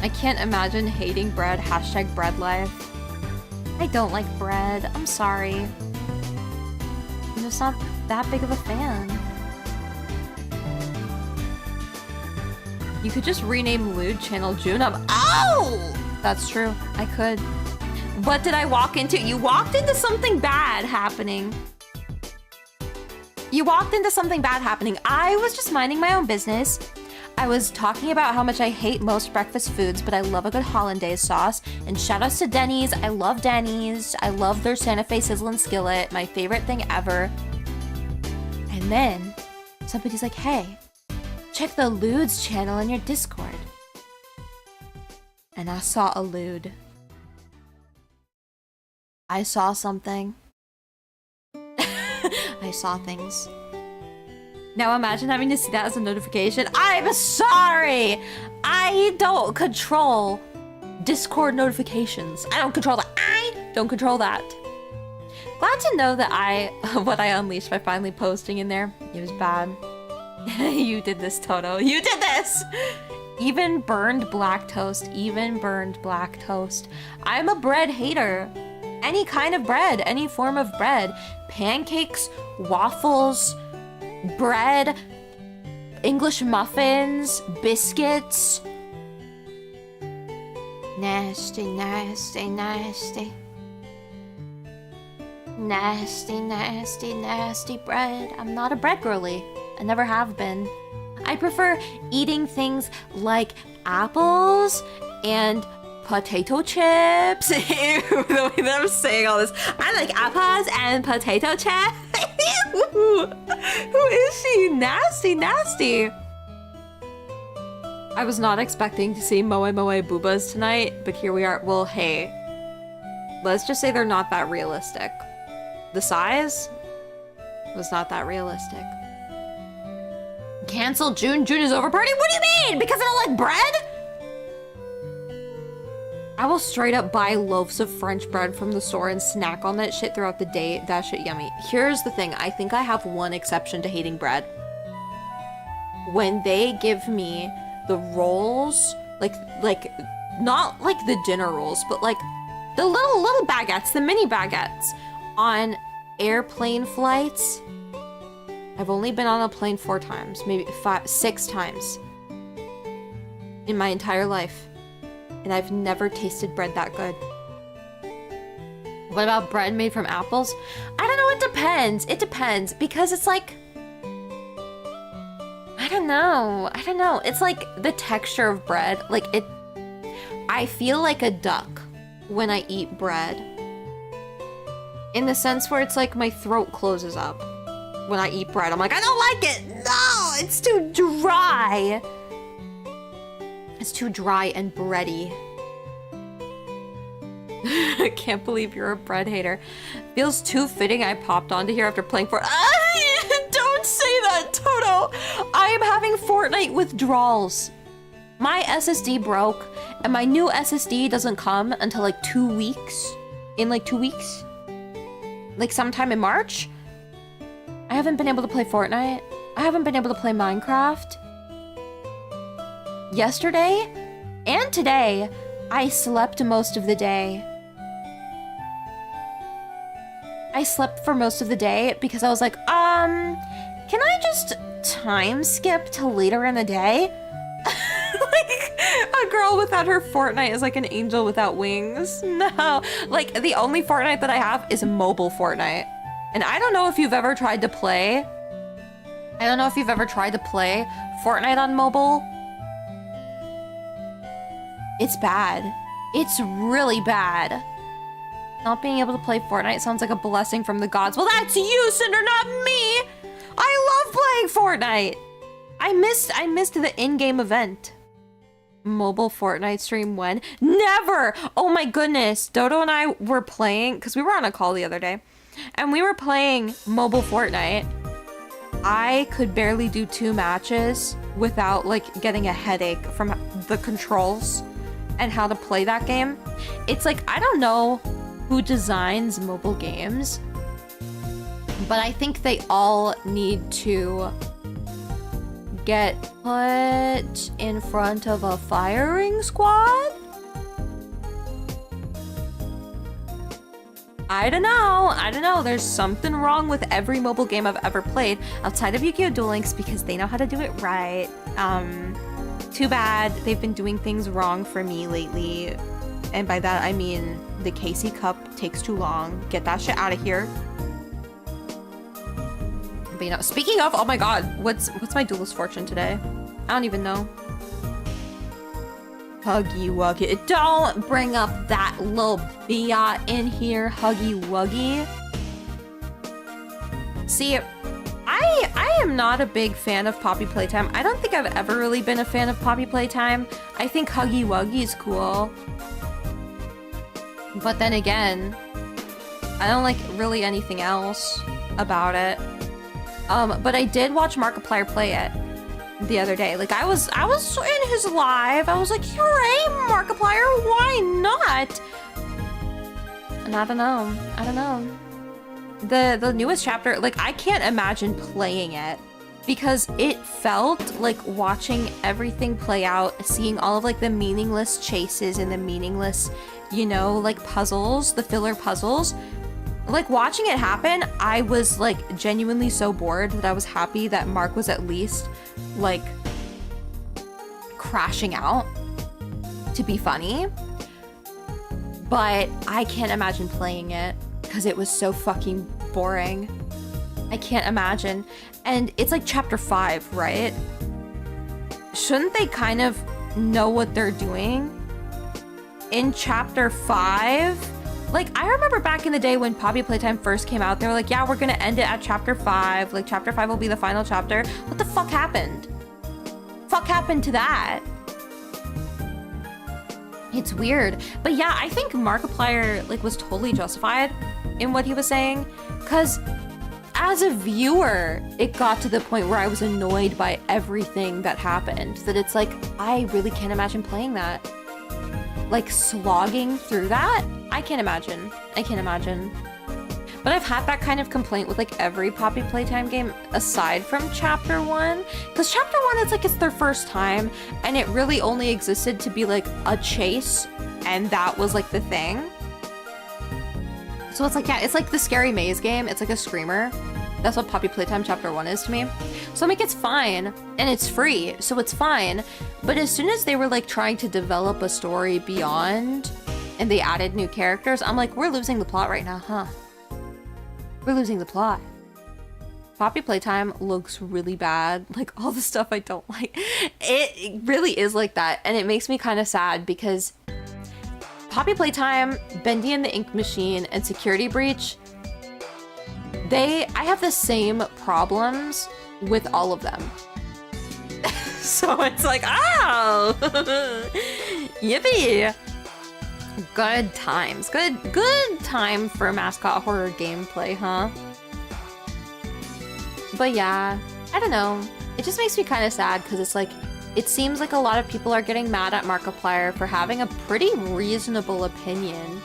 I can't imagine hating bread. Hashtag bread life. I don't like bread. I'm sorry. I'm just not that big of a fan. You could just rename Lewd Channel Junehub. Oh! That's true. I could. What did I walk into? You walked into something bad happening. You walked into something bad happening. I was just minding my own business. I was talking about how much I hate most breakfast foods, but I love a good hollandaise sauce. And shout outs to Denny's. I love Denny's. I love their Santa Fe sizzling skillet. My favorite thing ever. And then somebody's like, hey, check the Ludes channel in your Discord. And I saw a Lude. I saw something. I saw things. Now imagine having to see that as a notification. I'm sorry! I don't control Discord notifications. I don't control that. I don't control that. Glad to know that what I unleashed by finally posting in there. It was bad. You did this, Toto. You did this! Even burned black toast. Even burned black toast. I'm a bread hater. Any kind of bread. Any form of bread. Pancakes, waffles, bread, English muffins, biscuits. Nasty, nasty, nasty. Nasty, nasty, nasty bread. I'm not a bread girly. I never have been. I prefer eating things like apples and potato chips. Ew, the way that I'm saying all this. I like apples and potato chips. Who is she? Nasty, nasty. I was not expecting to see moemoeBoobas tonight, but here we are. Well, hey, let's just say they're not that realistic. The size was not that realistic. Cancel June. June is over party? What do you mean? Because I don't like bread? I will straight up buy loaves of French bread from the store and snack on that shit throughout the day. That shit yummy. Here's the thing. I think I have one exception to hating bread. When they give me the rolls, like not like the dinner rolls, but like the little baguettes, the mini baguettes on airplane flights. I've only been on a plane 4 times, maybe 6 times in my entire life. And I've never tasted bread that good. What about bread made from apples? I don't know, it depends. It depends, because it's like, I don't know. It's like the texture of bread. Like I feel like a duck when I eat bread. In the sense where it's like my throat closes up when I eat bread. I'm like, I don't like it. No, it's too dry. It's too dry and bready. I can't believe you're a bread hater. Feels too fitting I popped onto here after playing Fortnite. Don't say that, Toto! I am having Fortnite withdrawals. My SSD broke, and my new SSD doesn't come until like 2 weeks. In like 2 weeks? Like sometime in March? I haven't been able to play Fortnite. I haven't been able to play Minecraft. Yesterday and today, I slept most of the day. I slept for most of the day because I was like, can I just time skip to later in the day? Like, a girl without her Fortnite is like an angel without wings. No, like the only Fortnite that I have is mobile Fortnite. And I don't know if you've ever tried to play. Fortnite on mobile. It's bad. It's really bad. Not being able to play Fortnite sounds like a blessing from the gods. Well, that's you, Cinder, not me! I love playing Fortnite! I missed the in-game event. Mobile Fortnite stream when? Never! Oh my goodness. Dodo and I were playing, because we were on a call the other day, and we were playing mobile Fortnite. I could barely do 2 matches without, like, getting a headache from the controls and how to play that game. It's like, I don't know who designs mobile games, but I think they all need to get put in front of a firing squad? I don't know. There's something wrong with every mobile game I've ever played outside of Yu-Gi-Oh! Duel Links because they know how to do it right. Too bad they've been doing things wrong for me lately. And by that, I mean the Casey Cup takes too long. Get that shit out of here. But you know, speaking of, oh my god, what's my duelist fortune today? I don't even know. Huggy Wuggy. Don't bring up that little biatch in here, Huggy Wuggy. See, I am not a big fan of Poppy Playtime. I don't think I've ever really been a fan of Poppy Playtime. I think Huggy Wuggy is cool. But then again, I don't like really anything else about it. But I did watch Markiplier play it the other day. Like I was in his live. I was like, hooray, Markiplier, why not? And I don't know. The newest chapter, like I can't imagine playing it because it felt like watching everything play out, seeing all of like the meaningless chases and the meaningless, you know, like puzzles, the filler puzzles. Like watching it happen, I was like genuinely so bored that I was happy that Mark was at least like crashing out to be funny. But I can't imagine playing it because it was so fucking boring. I can't imagine. And it's like chapter 5, right? Shouldn't they kind of know what they're doing in chapter 5? Like, I remember back in the day when Poppy Playtime first came out, they were like, yeah, we're gonna end it at chapter 5. Like, chapter 5 will be the final chapter. What the fuck happened? Fuck happened to that? It's weird. But yeah, I think Markiplier, like, was totally justified in what he was saying. Because as a viewer, it got to the point where I was annoyed by everything that happened. That it's like, I really can't imagine playing that. Like, slogging through that? I can't imagine. I can't imagine. But I've had that kind of complaint with like every Poppy Playtime game aside from chapter 1. Because chapter 1, it's like it's their first time and it really only existed to be like a chase and that was like the thing. So it's like, yeah, it's like the Scary Maze game. It's like a screamer. That's what Poppy Playtime chapter 1 is to me. So I'm like, it's fine and it's free, so it's fine. But as soon as they were like trying to develop a story beyond and they added new characters, I'm like, we're losing the plot right now, huh? We're losing the plot. Poppy Playtime looks really bad. Like, all the stuff I don't like. It really is like that. And it makes me kind of sad because Poppy Playtime, Bendy and the Ink Machine, and Security Breach, I have the same problems with all of them. So it's like, oh! Yippee! Good times. Good time for mascot horror gameplay, huh? But yeah, I don't know. It just makes me kind of sad because it's like, it seems like a lot of people are getting mad at Markiplier for having a pretty reasonable opinion.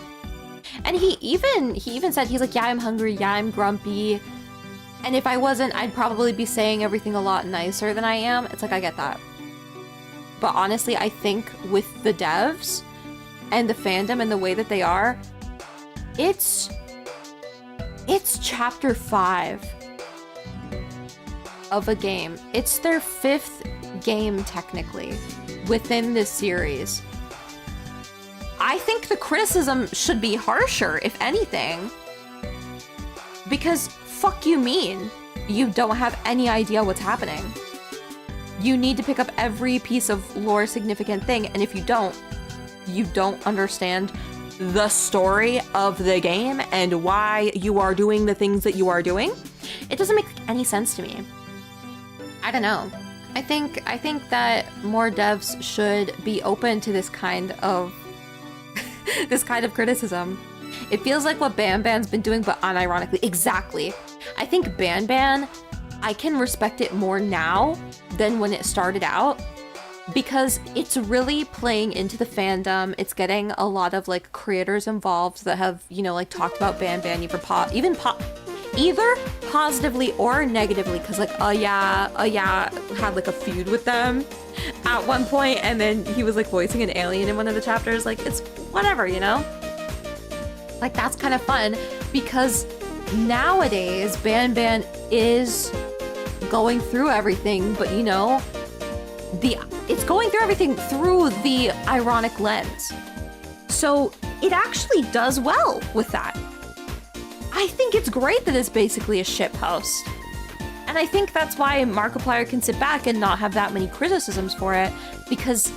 And he even said, he's like, yeah, I'm hungry, yeah, I'm grumpy. And if I wasn't, I'd probably be saying everything a lot nicer than I am. It's like, I get that. But honestly, I think with the devs and the fandom and the way that they are, it's chapter 5 of a game. It's their 5th game, technically, within this series. I think the criticism should be harsher, if anything. Because fuck you mean you don't have any idea what's happening. You need to pick up every piece of lore significant thing, and if you don't understand the story of the game and why you are doing the things that you are doing, it doesn't make any sense to me. I don't know. I think that more devs should be open to this kind of criticism. It feels like what Ban's been doing, but unironically. Exactly. I think Ban, I can respect it more now than when it started out, because it's really playing into the fandom. It's getting a lot of like creators involved that have, you know, like talked about Ban either positively or negatively, because like, oh yeah had like a feud with them at one point, and then he was like voicing an alien in one of the chapters. Like, it's whatever, you know? Like, that's kind of fun, because nowadays Ban is going through everything, but you know, it's going through everything through the ironic lens. So it actually does well with that. I think it's great that it's basically a shitpost. And And I think that's why Markiplier can sit back and not have that many criticisms for it, because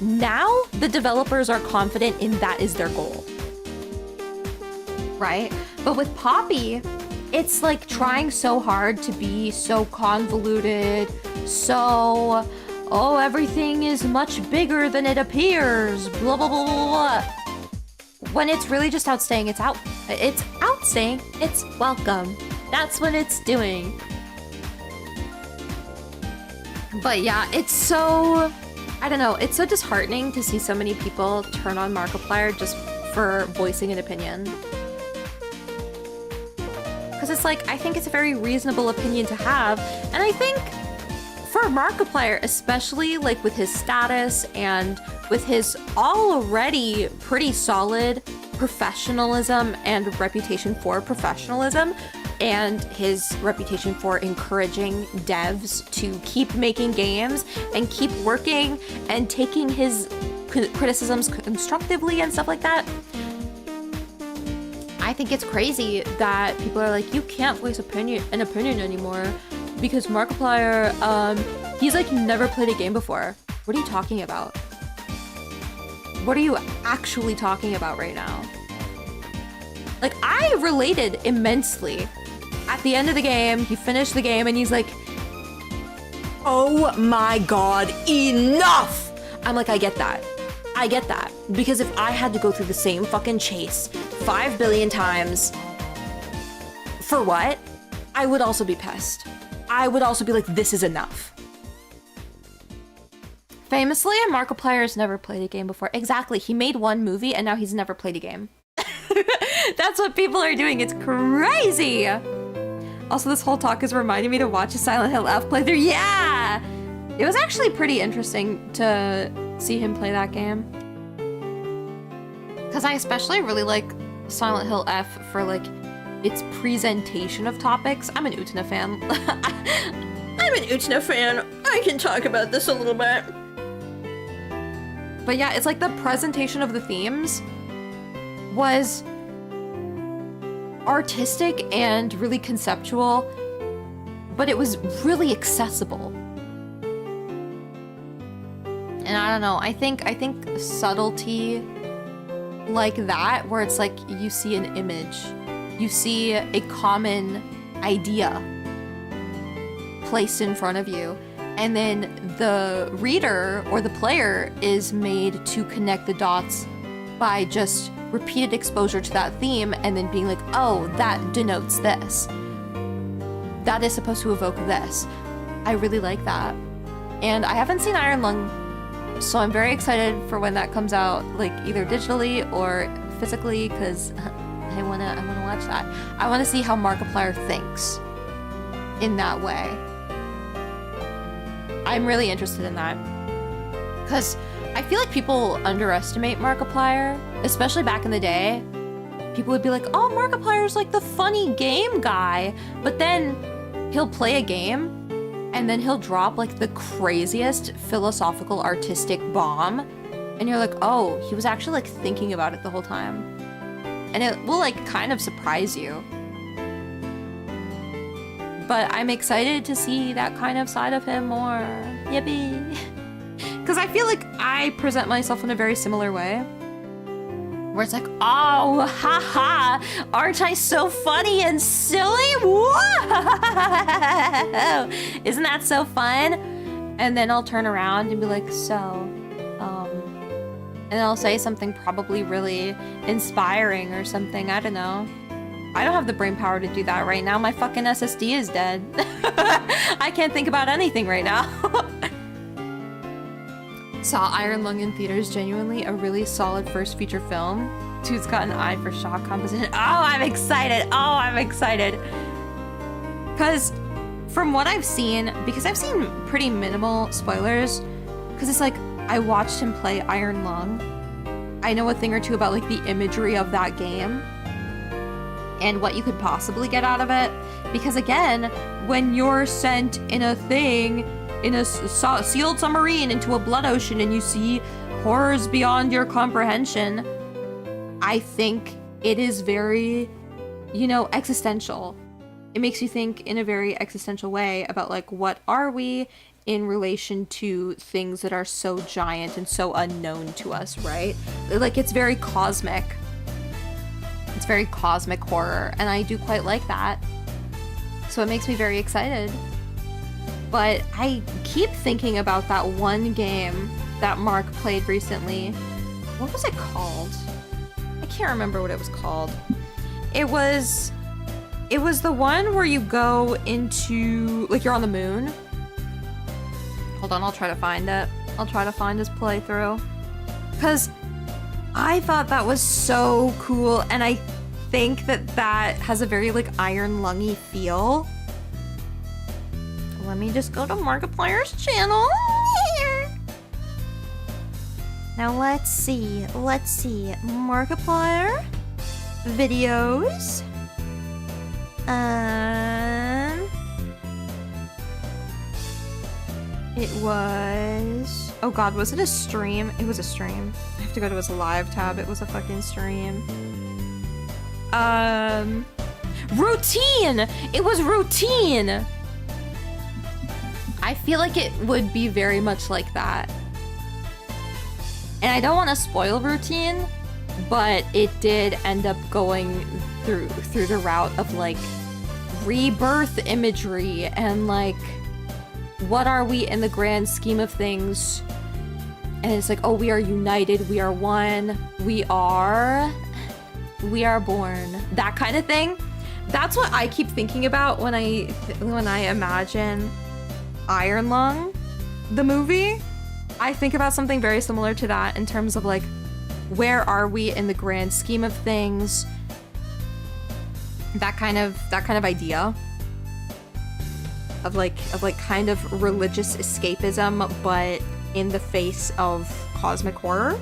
now the developers are confident in that is their goal. Right? But with Poppy, it's like trying so hard to be so convoluted, so, oh, everything is much bigger than it appears, blah, blah, blah, blah, blah. When it's really just outstaying, it's outstaying, it's welcome. That's what it's doing. But yeah, it's so, I don't know, it's so disheartening to see so many people turn on Markiplier just for voicing an opinion. Because it's like, I think it's a very reasonable opinion to have, and I think for Markiplier, especially like with his status and with his already pretty solid professionalism and reputation for professionalism, and his reputation for encouraging devs to keep making games and keep working and taking his criticisms constructively and stuff like that. I think it's crazy that people are like, you can't voice an opinion anymore because Markiplier, he's like never played a game before. What are you talking about? What are you actually talking about right now? Like, I related immensely. At the end of the game, he finished the game and he's like, oh my god, enough! I'm like, I get that. I get that. Because if I had to go through the same fucking chase 5 billion times, for what? I would also be pissed. I would also be like, this is enough. Famously, Markiplier's never played a game before. Exactly, he made one movie and now he's never played a game. That's what people are doing, it's crazy! Also, this whole talk is reminding me to watch a Silent Hill F playthrough. Yeah! It was actually pretty interesting to see him play that game. Because I especially really like Silent Hill F for like its presentation of topics. I'm an Utena fan. I'm an Utena fan. I can talk about this a little bit. But yeah, it's like the presentation of the themes was artistic and really conceptual, but it was really accessible. And I don't know, I think subtlety like that, where it's like you see an image, you see a common idea placed in front of you, and then the reader or the player is made to connect the dots by just repeated exposure to that theme and then being like, oh, that denotes this. That is supposed to evoke this. I really like that. And I haven't seen Iron Lung, so I'm very excited for when that comes out, like either digitally or physically, because I wanna watch that. I wanna see how Markiplier thinks in that way. I'm really interested in that. Because I feel like people underestimate Markiplier, especially back in the day. People would be like, oh, Markiplier's like the funny game guy. But then he'll play a game and then he'll drop like the craziest philosophical artistic bomb. And you're like, oh, he was actually like thinking about it the whole time. And it will like kind of surprise you. But I'm excited to see that kind of side of him more. Yippee. Because I feel like I present myself in a very similar way. Where it's like, oh, haha, aren't I so funny and silly? Whoa! Isn't that so fun? And then I'll turn around and be like, and I'll say something probably really inspiring or something, I don't know. I don't have the brain power to do that right now. My fucking SSD is dead. I can't think about anything right now. Saw Iron Lung in theaters, genuinely a really solid first feature film. Dude's got an eye for shot composition. Oh, I'm excited. Oh, I'm excited. Because from what I've seen, because I've seen pretty minimal spoilers, because it's like, I watched him play Iron Lung. I know a thing or two about like the imagery of that game and what you could possibly get out of it. Because again, when you're sent in a thing, in a sealed submarine into a blood ocean and you see horrors beyond your comprehension, I think it is very, you know, existential. it makes you think in a very existential way about like, what are we in relation to things that are so giant and so unknown to us, right? Like, it's very cosmic. It's very cosmic horror, and I do quite like that. So it makes me very excited. But I keep thinking about that one game that Mark played recently. What was it called? I can't remember what it was called. It was the one where you go into, like, you're on the moon. Hold on, I'll try to find it. I'll try to find his playthrough. Because I thought that was so cool, and I think that that has a very, like, Iron Lungy feel. Let me just go to Markiplier's channel here. Now let's see. Markiplier videos. It was... Oh god, was it a stream? It was a stream. I have to go to his live tab. It was a fucking stream. Routine! It was Routine! I feel like it would be very much like that. And I don't want to spoil Routine, but it did end up going through the route of, like, rebirth imagery and, like, what are we in the grand scheme of things? And it's like, oh, we are united, we are one, we are born. That kind of thing. That's what I keep thinking about when I imagine Iron Lung, the movie. I think about something very similar to that in terms of, like, where are we in the grand scheme of things? That kind of idea of like kind of religious escapism, but in the face of cosmic horror.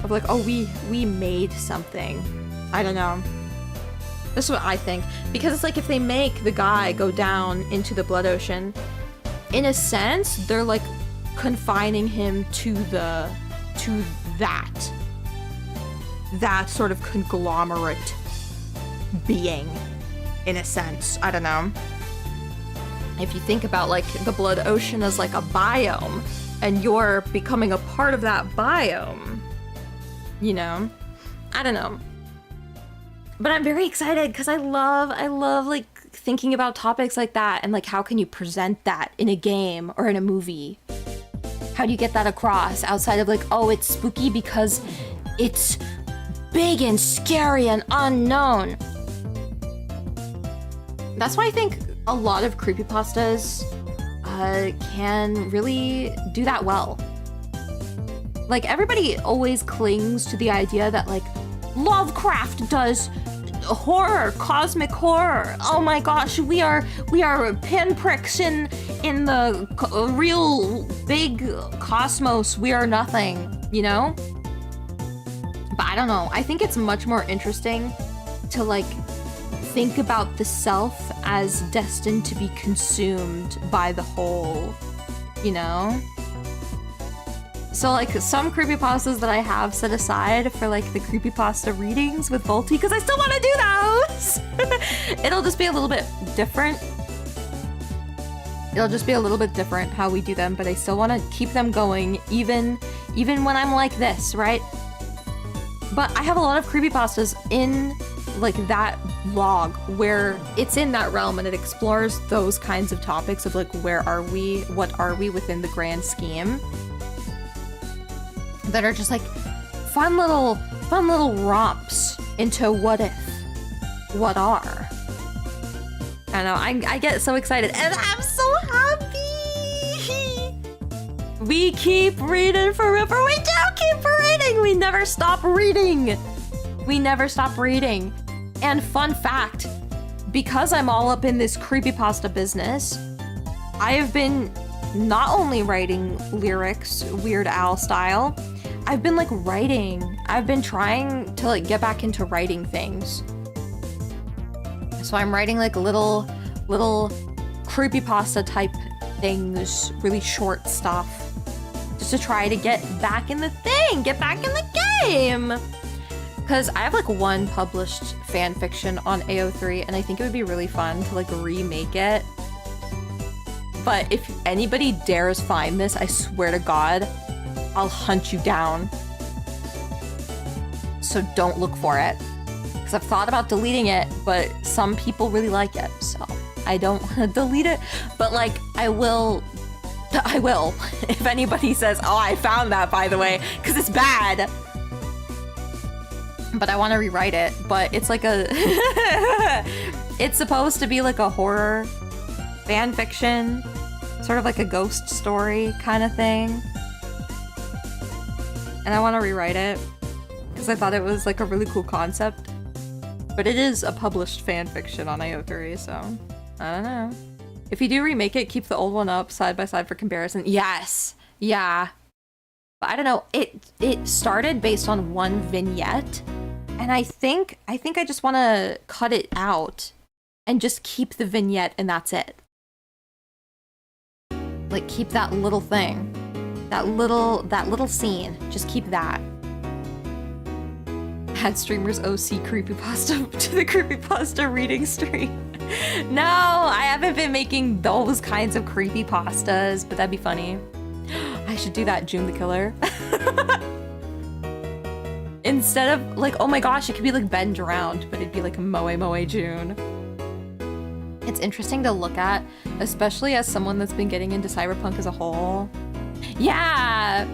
Of like, oh, we made something. I don't know. This is what I think. Because it's like, if they make the guy go down into the blood ocean, in a sense, they're like confining him to that sort of conglomerate being, in a sense. I don't know. If you think about, like, the blood ocean as like a biome, and you're becoming a part of that biome, you know? I don't know. But I'm very excited because I love like thinking about topics like that, and like, how can you present that in a game or in a movie? How do you get that across outside of like, oh, it's spooky because it's big and scary and unknown? That's why I think a lot of creepypastas can really do that well. Like, everybody always clings to the idea that, like, Lovecraft does horror, cosmic horror. Oh my gosh, we are pinpricks in the real big cosmos. We are nothing, you know? But I don't know. I think it's much more interesting to, like, think about the self as destined to be consumed by the whole, you know? So, like, some creepypastas that I have set aside for, like, the creepypasta readings with Volty, because I still want to do those! It'll just be a little bit different. It'll just be a little bit different how we do them, but I still want to keep them going, even when I'm like this, right? But I have a lot of creepypastas in, like, that vlog where it's in that realm and it explores those kinds of topics of, like, where are we, what are we within the grand scheme, that are just like fun little romps into what if, what are. I know, I get so excited and I'm so happy. We keep reading forever. We do keep reading. We never stop reading. We never stop reading. And fun fact, because I'm all up in this creepypasta business, I have been not only writing lyrics, Weird Al style, I've been, like, writing. I've been trying to, like, get back into writing things. So I'm writing, like, little creepypasta type things, really short stuff, just to try to get back in the thing, get back in the game. Because I have like one published fan fiction on AO3 and I think it would be really fun to like remake it. But if anybody dares find this, I swear to God, I'll hunt you down. So don't look for it. Because I've thought about deleting it, but some people really like it, so I don't want to delete it. But like, I will. If anybody says, oh, I found that, by the way, because it's bad. But I want to rewrite it, but it's like a... It's supposed to be like a horror fan fiction, sort of like a ghost story kind of thing. And I want to rewrite it, because I thought it was like a really cool concept. But it is a published fan fiction on AO3, so I don't know. If you do remake it, keep the old one up side by side for comparison. Yes, yeah. But I don't know, it started based on one vignette. And I think I just want to cut it out and just keep the vignette and that's it. Like keep that little thing, that little scene, just keep that. Add streamers OC creepypasta to the creepypasta reading stream. No, I haven't been making those kinds of creepypastas, but that'd be funny. I should do that, June the Killer. Instead of like, oh my gosh, it could be like Bend Around, but it'd be like moemoeJun. It's interesting to look at, especially as someone that's been getting into cyberpunk as a whole. Yeah,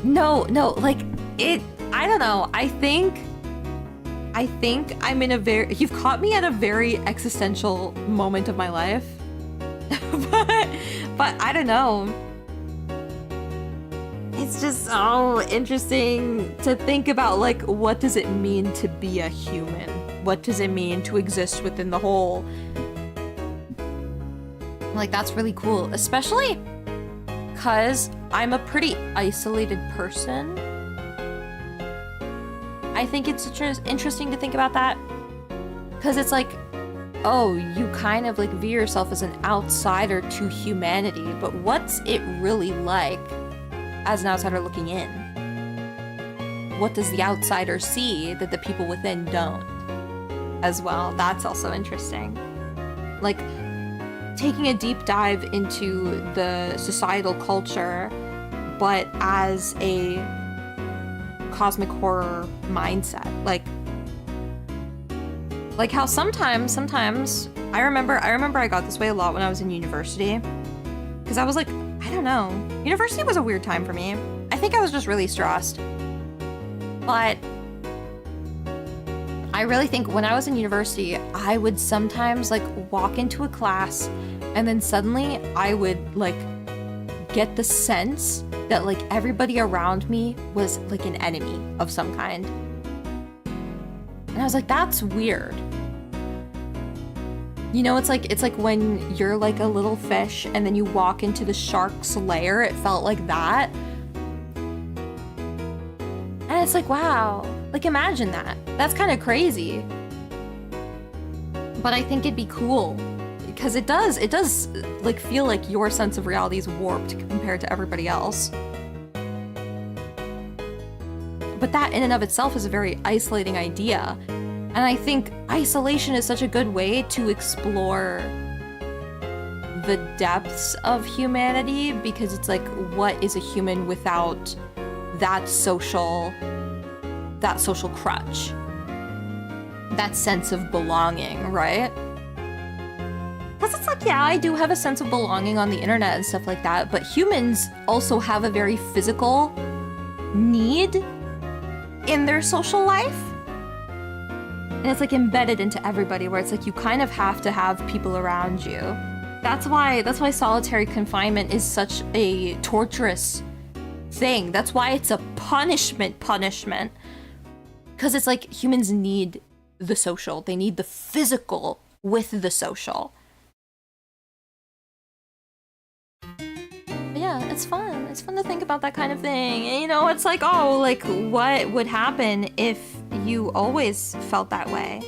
no, like I don't know. I think I'm in a very, you've caught me at a very existential moment of my life. but I don't know. It's just so interesting to think about, like, what does it mean to be a human? What does it mean to exist within the whole? Like, that's really cool, especially because I'm a pretty isolated person. I think it's interesting to think about that because it's like, oh, you kind of like view yourself as an outsider to humanity, but what's it really like as an outsider looking in? What does the outsider see that the people within don't? As well, that's also interesting. Like, taking a deep dive into the societal culture, but as a cosmic horror mindset. Like how sometimes I remember I got this way a lot when I was in university. Because I was like, I don't know. University was a weird time for me. I think I was just really stressed. But I really think when I was in university, I would sometimes like walk into a class and then suddenly I would like get the sense that like everybody around me was like an enemy of some kind. And I was like, that's weird. You know, it's like when you're like a little fish and then you walk into the shark's lair, it felt like that. And it's like, wow, like imagine that. That's kind of crazy. But I think it'd be cool because it does like feel like your sense of reality is warped compared to everybody else. But that in and of itself is a very isolating idea. And I think isolation is such a good way to explore the depths of humanity because it's like, what is a human without that social crutch? That sense of belonging, right? Because it's like, yeah, I do have a sense of belonging on the internet and stuff like that, but humans also have a very physical need in their social life. And it's like embedded into everybody where it's like you kind of have to have people around you. That's why solitary confinement is such a torturous thing. That's why it's a punishment. Because it's like humans need the social. They need the physical with the social. But yeah, it's fun. It's fun to think about that kind of thing. And, you know, it's like, oh, like what would happen if you always felt that way?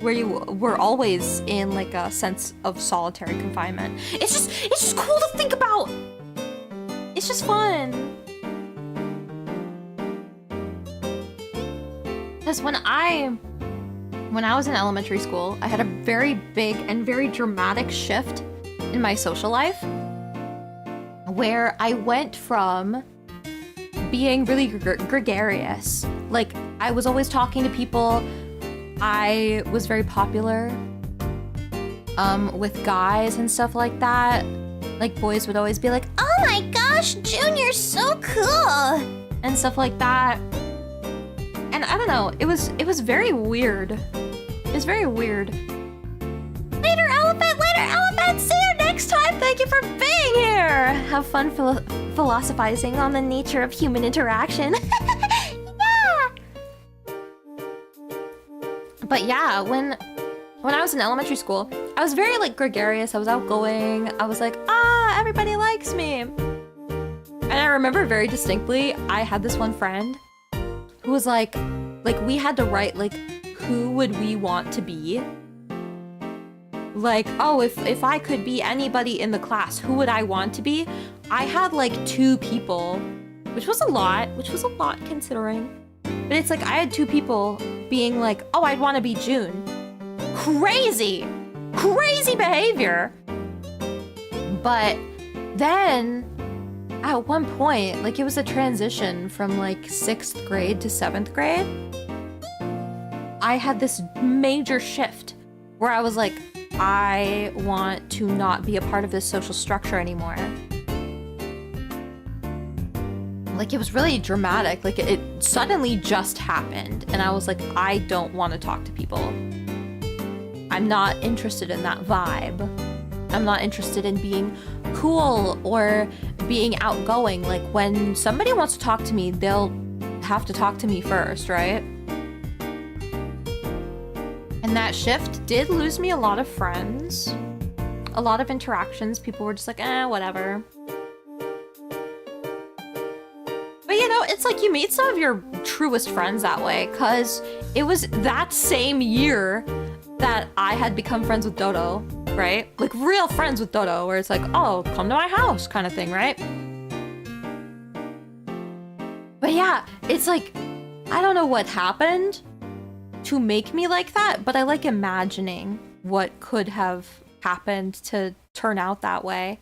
Where you were always in like a sense of solitary confinement. It's just cool to think about. It's just fun. because when I was in elementary school, I had a very big and very dramatic shift in my social life where I went from being really gregarious. Like, I was always talking to people. I was very popular with guys and stuff like that. Like, boys would always be like, "Oh my gosh, Jun, you're so cool," and stuff like that. And I don't know, it was very weird. It was very weird. Later, elephant, see you next time. Thank you for being here. Have fun philosophizing on the nature of human interaction. Yeah. But yeah, when I was in elementary school, I was very like gregarious. I was outgoing. I was like, everybody likes me. And I remember very distinctly, I had this one friend who was like we had to write like, who would we want to be? Like, oh, if I could be anybody in the class, who would I want to be? I had like 2 people, which was a lot considering. But it's like, I had 2 people being like, oh, I'd want to be Jun. Crazy behavior. But then at one point, like, it was a transition from like 6th grade to 7th grade. I had this major shift where I was like, I want to not be a part of this social structure anymore. Like, it was really dramatic. Like, it suddenly just happened. And I was like, I don't want to talk to people. I'm not interested in that vibe. I'm not interested in being cool or being outgoing. Like, when somebody wants to talk to me, they'll have to talk to me first, right? And that shift did lose me a lot of friends. A lot of interactions. People were just like, whatever. But you know, it's like you meet some of your truest friends that way, because it was that same year that I had become friends with Dodo, right? Like, real friends with Dodo, where it's like, oh, come to my house kind of thing, right? But yeah, it's like, I don't know what happened to make me like that, but I like imagining what could have happened to turn out that way.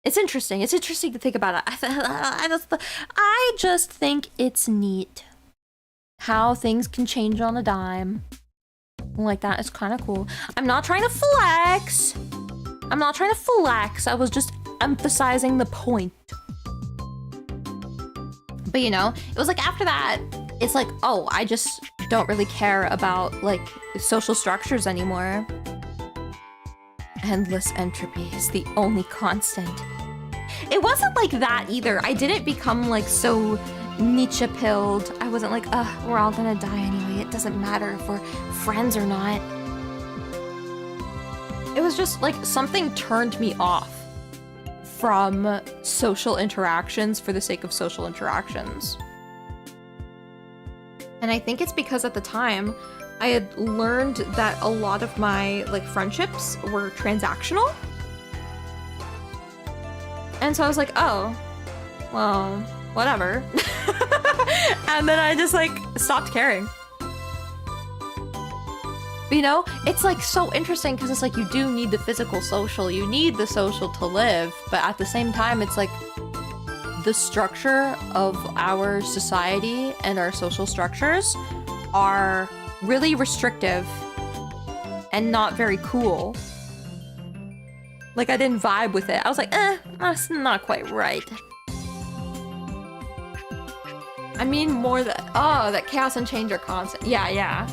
It's interesting. It's interesting to think about it. I just think it's neat how things can change on a dime. Like that is kind of cool. I'm not trying to flex. I was just emphasizing the point. But you know, it was like after that, it's like, oh, I just don't really care about like social structures anymore. Endless entropy is the only constant. It wasn't like that either. I didn't become like so Nietzsche pilled. I wasn't like, we're all gonna die anyway. It doesn't matter if we're friends or not. It was just like something turned me off from social interactions for the sake of social interactions. And I think it's because at the time I had learned that a lot of my like friendships were transactional. And so I was like, oh, well, whatever. And then I just like stopped caring. But, you know, it's like so interesting because it's like you do need the physical social, you need the social to live, but at the same time it's like the structure of our society and our social structures are really restrictive and not very cool. Like, I didn't vibe with it. I was like, that's not quite right. I mean more that, oh, that chaos and change are constant. Yeah.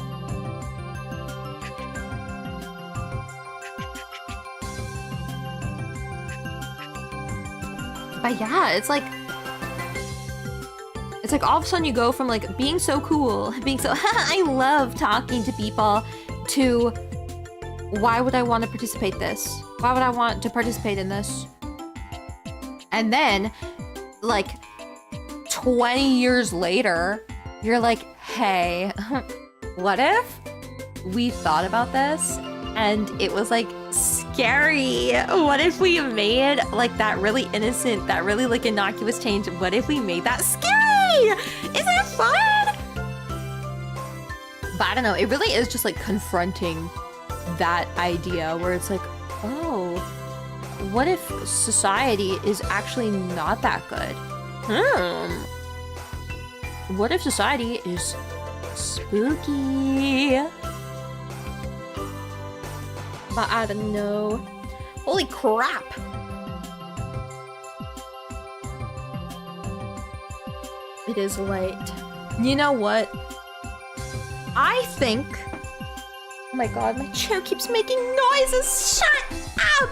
But yeah, it's like all of a sudden you go from like being so cool, being so, I love talking to people, to why would I want to participate this? Why would I want to participate in this? And then, like, 20 years later, you're like, hey, what if we thought about this and it was like scary? What if we made like that really innocent, that really like innocuous change? What if we made that scary? Is that fun? But I don't know, it really is just like confronting that idea where it's like, oh, what if society is actually not that good? What if society is spooky? But I don't know. Holy crap! It is late. You know what? I think... Oh my god, my chair keeps making noises! Shut up!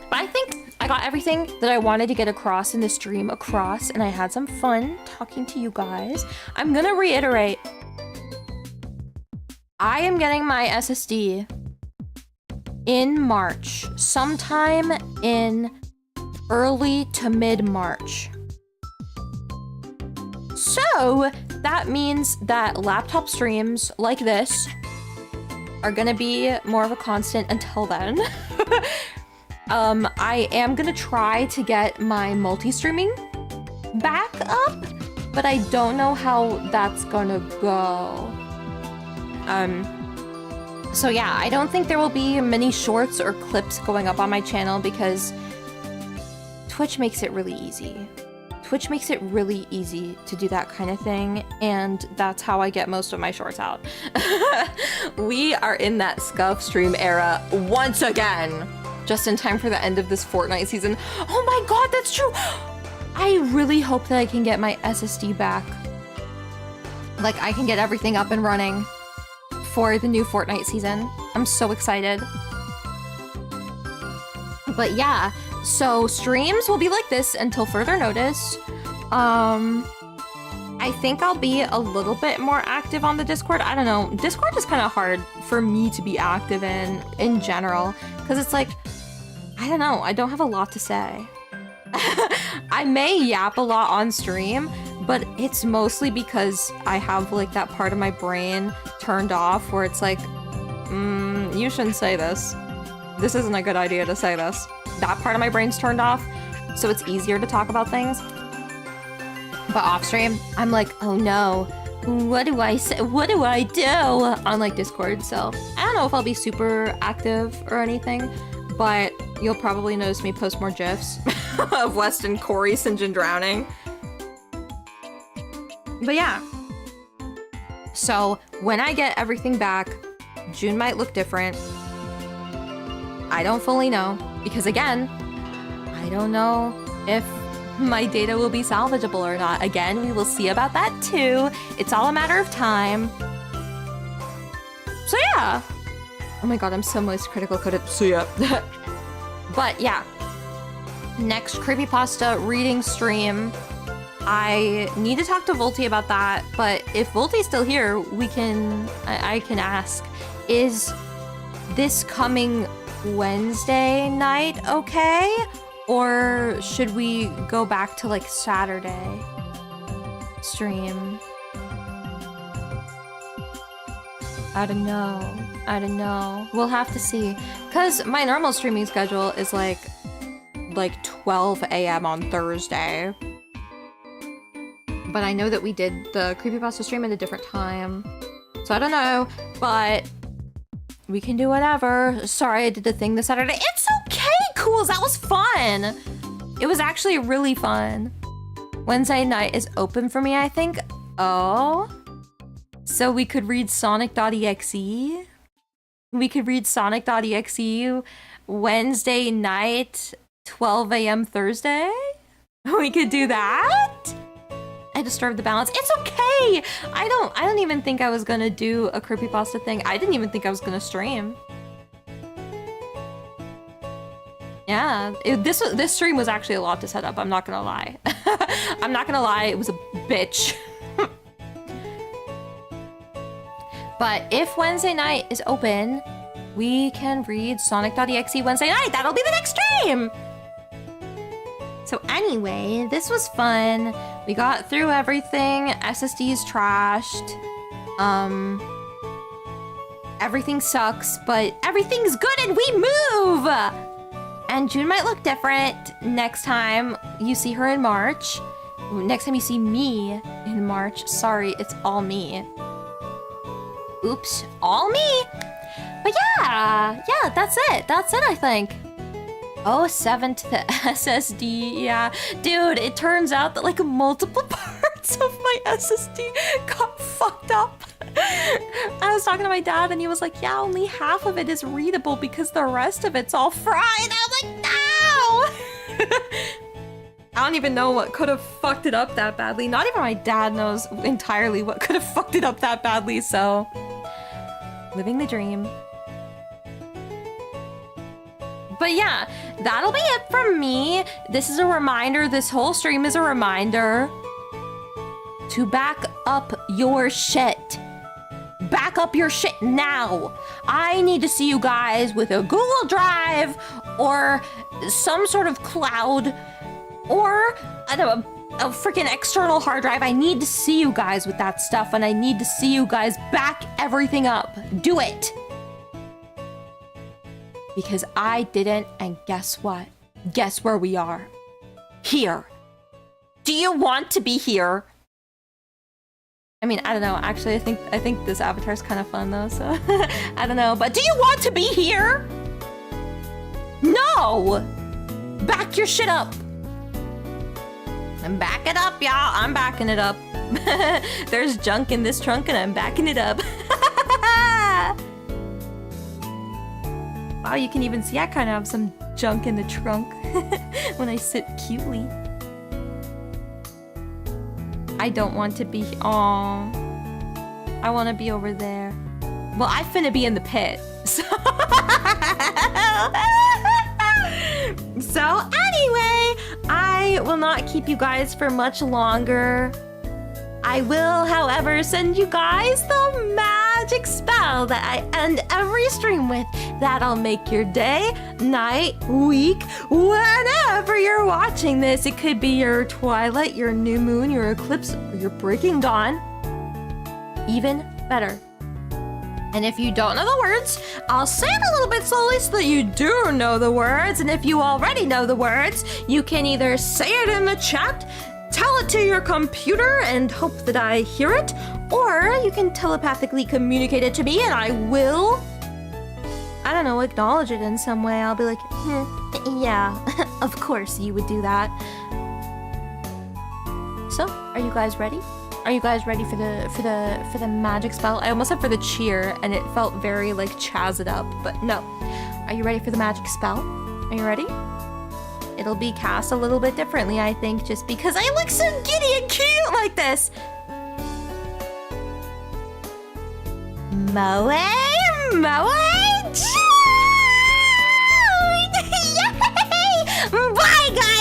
But I think I got everything that I wanted to get across in the stream across, and I had some fun talking to you guys. I'm gonna reiterate. I am getting my SSD in March, sometime in early to mid-March. So that means that laptop streams like this are gonna be more of a constant until then. I am gonna try to get my multi-streaming back up, but I don't know how that's gonna go. So yeah, I don't think there will be many shorts or clips going up on my channel because Twitch makes it really easy. Twitch makes it really easy to do that kind of thing, and that's how I get most of my shorts out. We are in that scuff stream era once again, just in time for the end of this Fortnite season. Oh my god, that's true! I really hope that I can get my SSD back. Like, I can get everything up and running for the new Fortnite season. I'm so excited. But yeah, so streams will be like this until further notice. I think I'll be a little bit more active on the Discord. I don't know. Discord is kind of hard for me to be active in general, because it's like, I don't know. I don't have a lot to say. I may yap a lot on stream, but it's mostly because I have like that part of my brain turned off where it's like, you shouldn't say this. This isn't a good idea to say this. That part of my brain's turned off, so it's easier to talk about things. But off stream, I'm like, oh no, what do I say? What do I do? On like Discord, so I don't know if I'll be super active or anything, but you'll probably notice me post more GIFs of West and Corey Sinjin drowning. But yeah. So when I get everything back, June might look different. I don't fully know, because again, I don't know if my data will be salvageable or not. Again, we will see about that too. It's all a matter of time. So yeah. Oh my god, I'm so moist critical coded. So yeah. But yeah. Next creepypasta reading stream. I need to talk to Volty about that, but if Volty's still here, I can ask, is this coming Wednesday night okay? Or should we go back to like Saturday stream? I don't know. We'll have to see. Cause my normal streaming schedule is like 12 a.m. on Thursday. But I know that we did the creepypasta stream at a different time. So I don't know, but we can do whatever. Sorry I did the thing this Saturday. It's okay, Cools, that was fun. It was actually really fun. Wednesday night is open for me, I think. Oh. So we could read Sonic.exe? We could read Sonic.exe Wednesday night, 12 a.m. Thursday? We could do that? I disturbed the balance. It's okay! I don't even think I was gonna do a creepypasta thing. I didn't even think I was gonna stream. Yeah, this stream was actually a lot to set up, I'm not gonna lie. I'm not gonna lie, it was a bitch. But if Wednesday night is open, we can read Sonic.exe Wednesday night. That'll be the next stream! So anyway, this was fun. We got through everything. SSD's trashed. Everything sucks, but everything's good and we move! And June might look different next time you see her in March. Next time you see me in March. Sorry, it's all me. Oops, all me. But yeah, that's it. That's it, I think. Oh, 7 to the SSD. Yeah, dude, it turns out that like multiple parts of my SSD got fucked up. I was talking to my dad and he was like, yeah, only half of it is readable because the rest of it's all fried. I was like, no! I don't even know what could have fucked it up that badly. Not even my dad knows entirely what could have fucked it up that badly, so... living the dream. But yeah, that'll be it from me. This is a reminder, this whole stream is a reminder to back up your shit. Back up your shit now. I need to see you guys with a Google Drive or some sort of cloud or I don't know, a freaking external hard drive. I need to see you guys with that stuff and I need to see you guys back everything up. Do it. Because I didn't, and guess what? Guess where we are? Here. Do you want to be here? I mean, I don't know. Actually, I think this avatar is kind of fun though, so I don't know. But do you want to be here? No! Back your shit up. I'm backing it up, y'all. I'm backing it up. There's junk in this trunk and I'm backing it up. Wow, you can even see I kind of have some junk in the trunk when I sit cutely. I don't want to be... Aww. I want to be over there. Well, I finna be in the pit. So, anyway, I will not keep you guys for much longer. I will, however, send you guys the magic spell that I end every stream with. That'll make your day, night, week, whenever you're watching this. It could be your twilight, your new moon, your eclipse, or your breaking dawn. Even better. And if you don't know the words, I'll say it a little bit slowly so that you do know the words. And if you already know the words, you can either say it in the chat, tell it to your computer and hope that I hear it, or you can telepathically communicate it to me and I will, I don't know, acknowledge it in some way. I'll be like, yeah, of course you would do that. So, are you guys ready? Are you guys ready for the magic spell? I almost said for the cheer and it felt very like chaz it up, but no. Are you ready for the magic spell? Are you ready? It'll be cast a little bit differently, I think, just because I look so giddy and cute like this. moemoeJun! Yay! Bye, guys!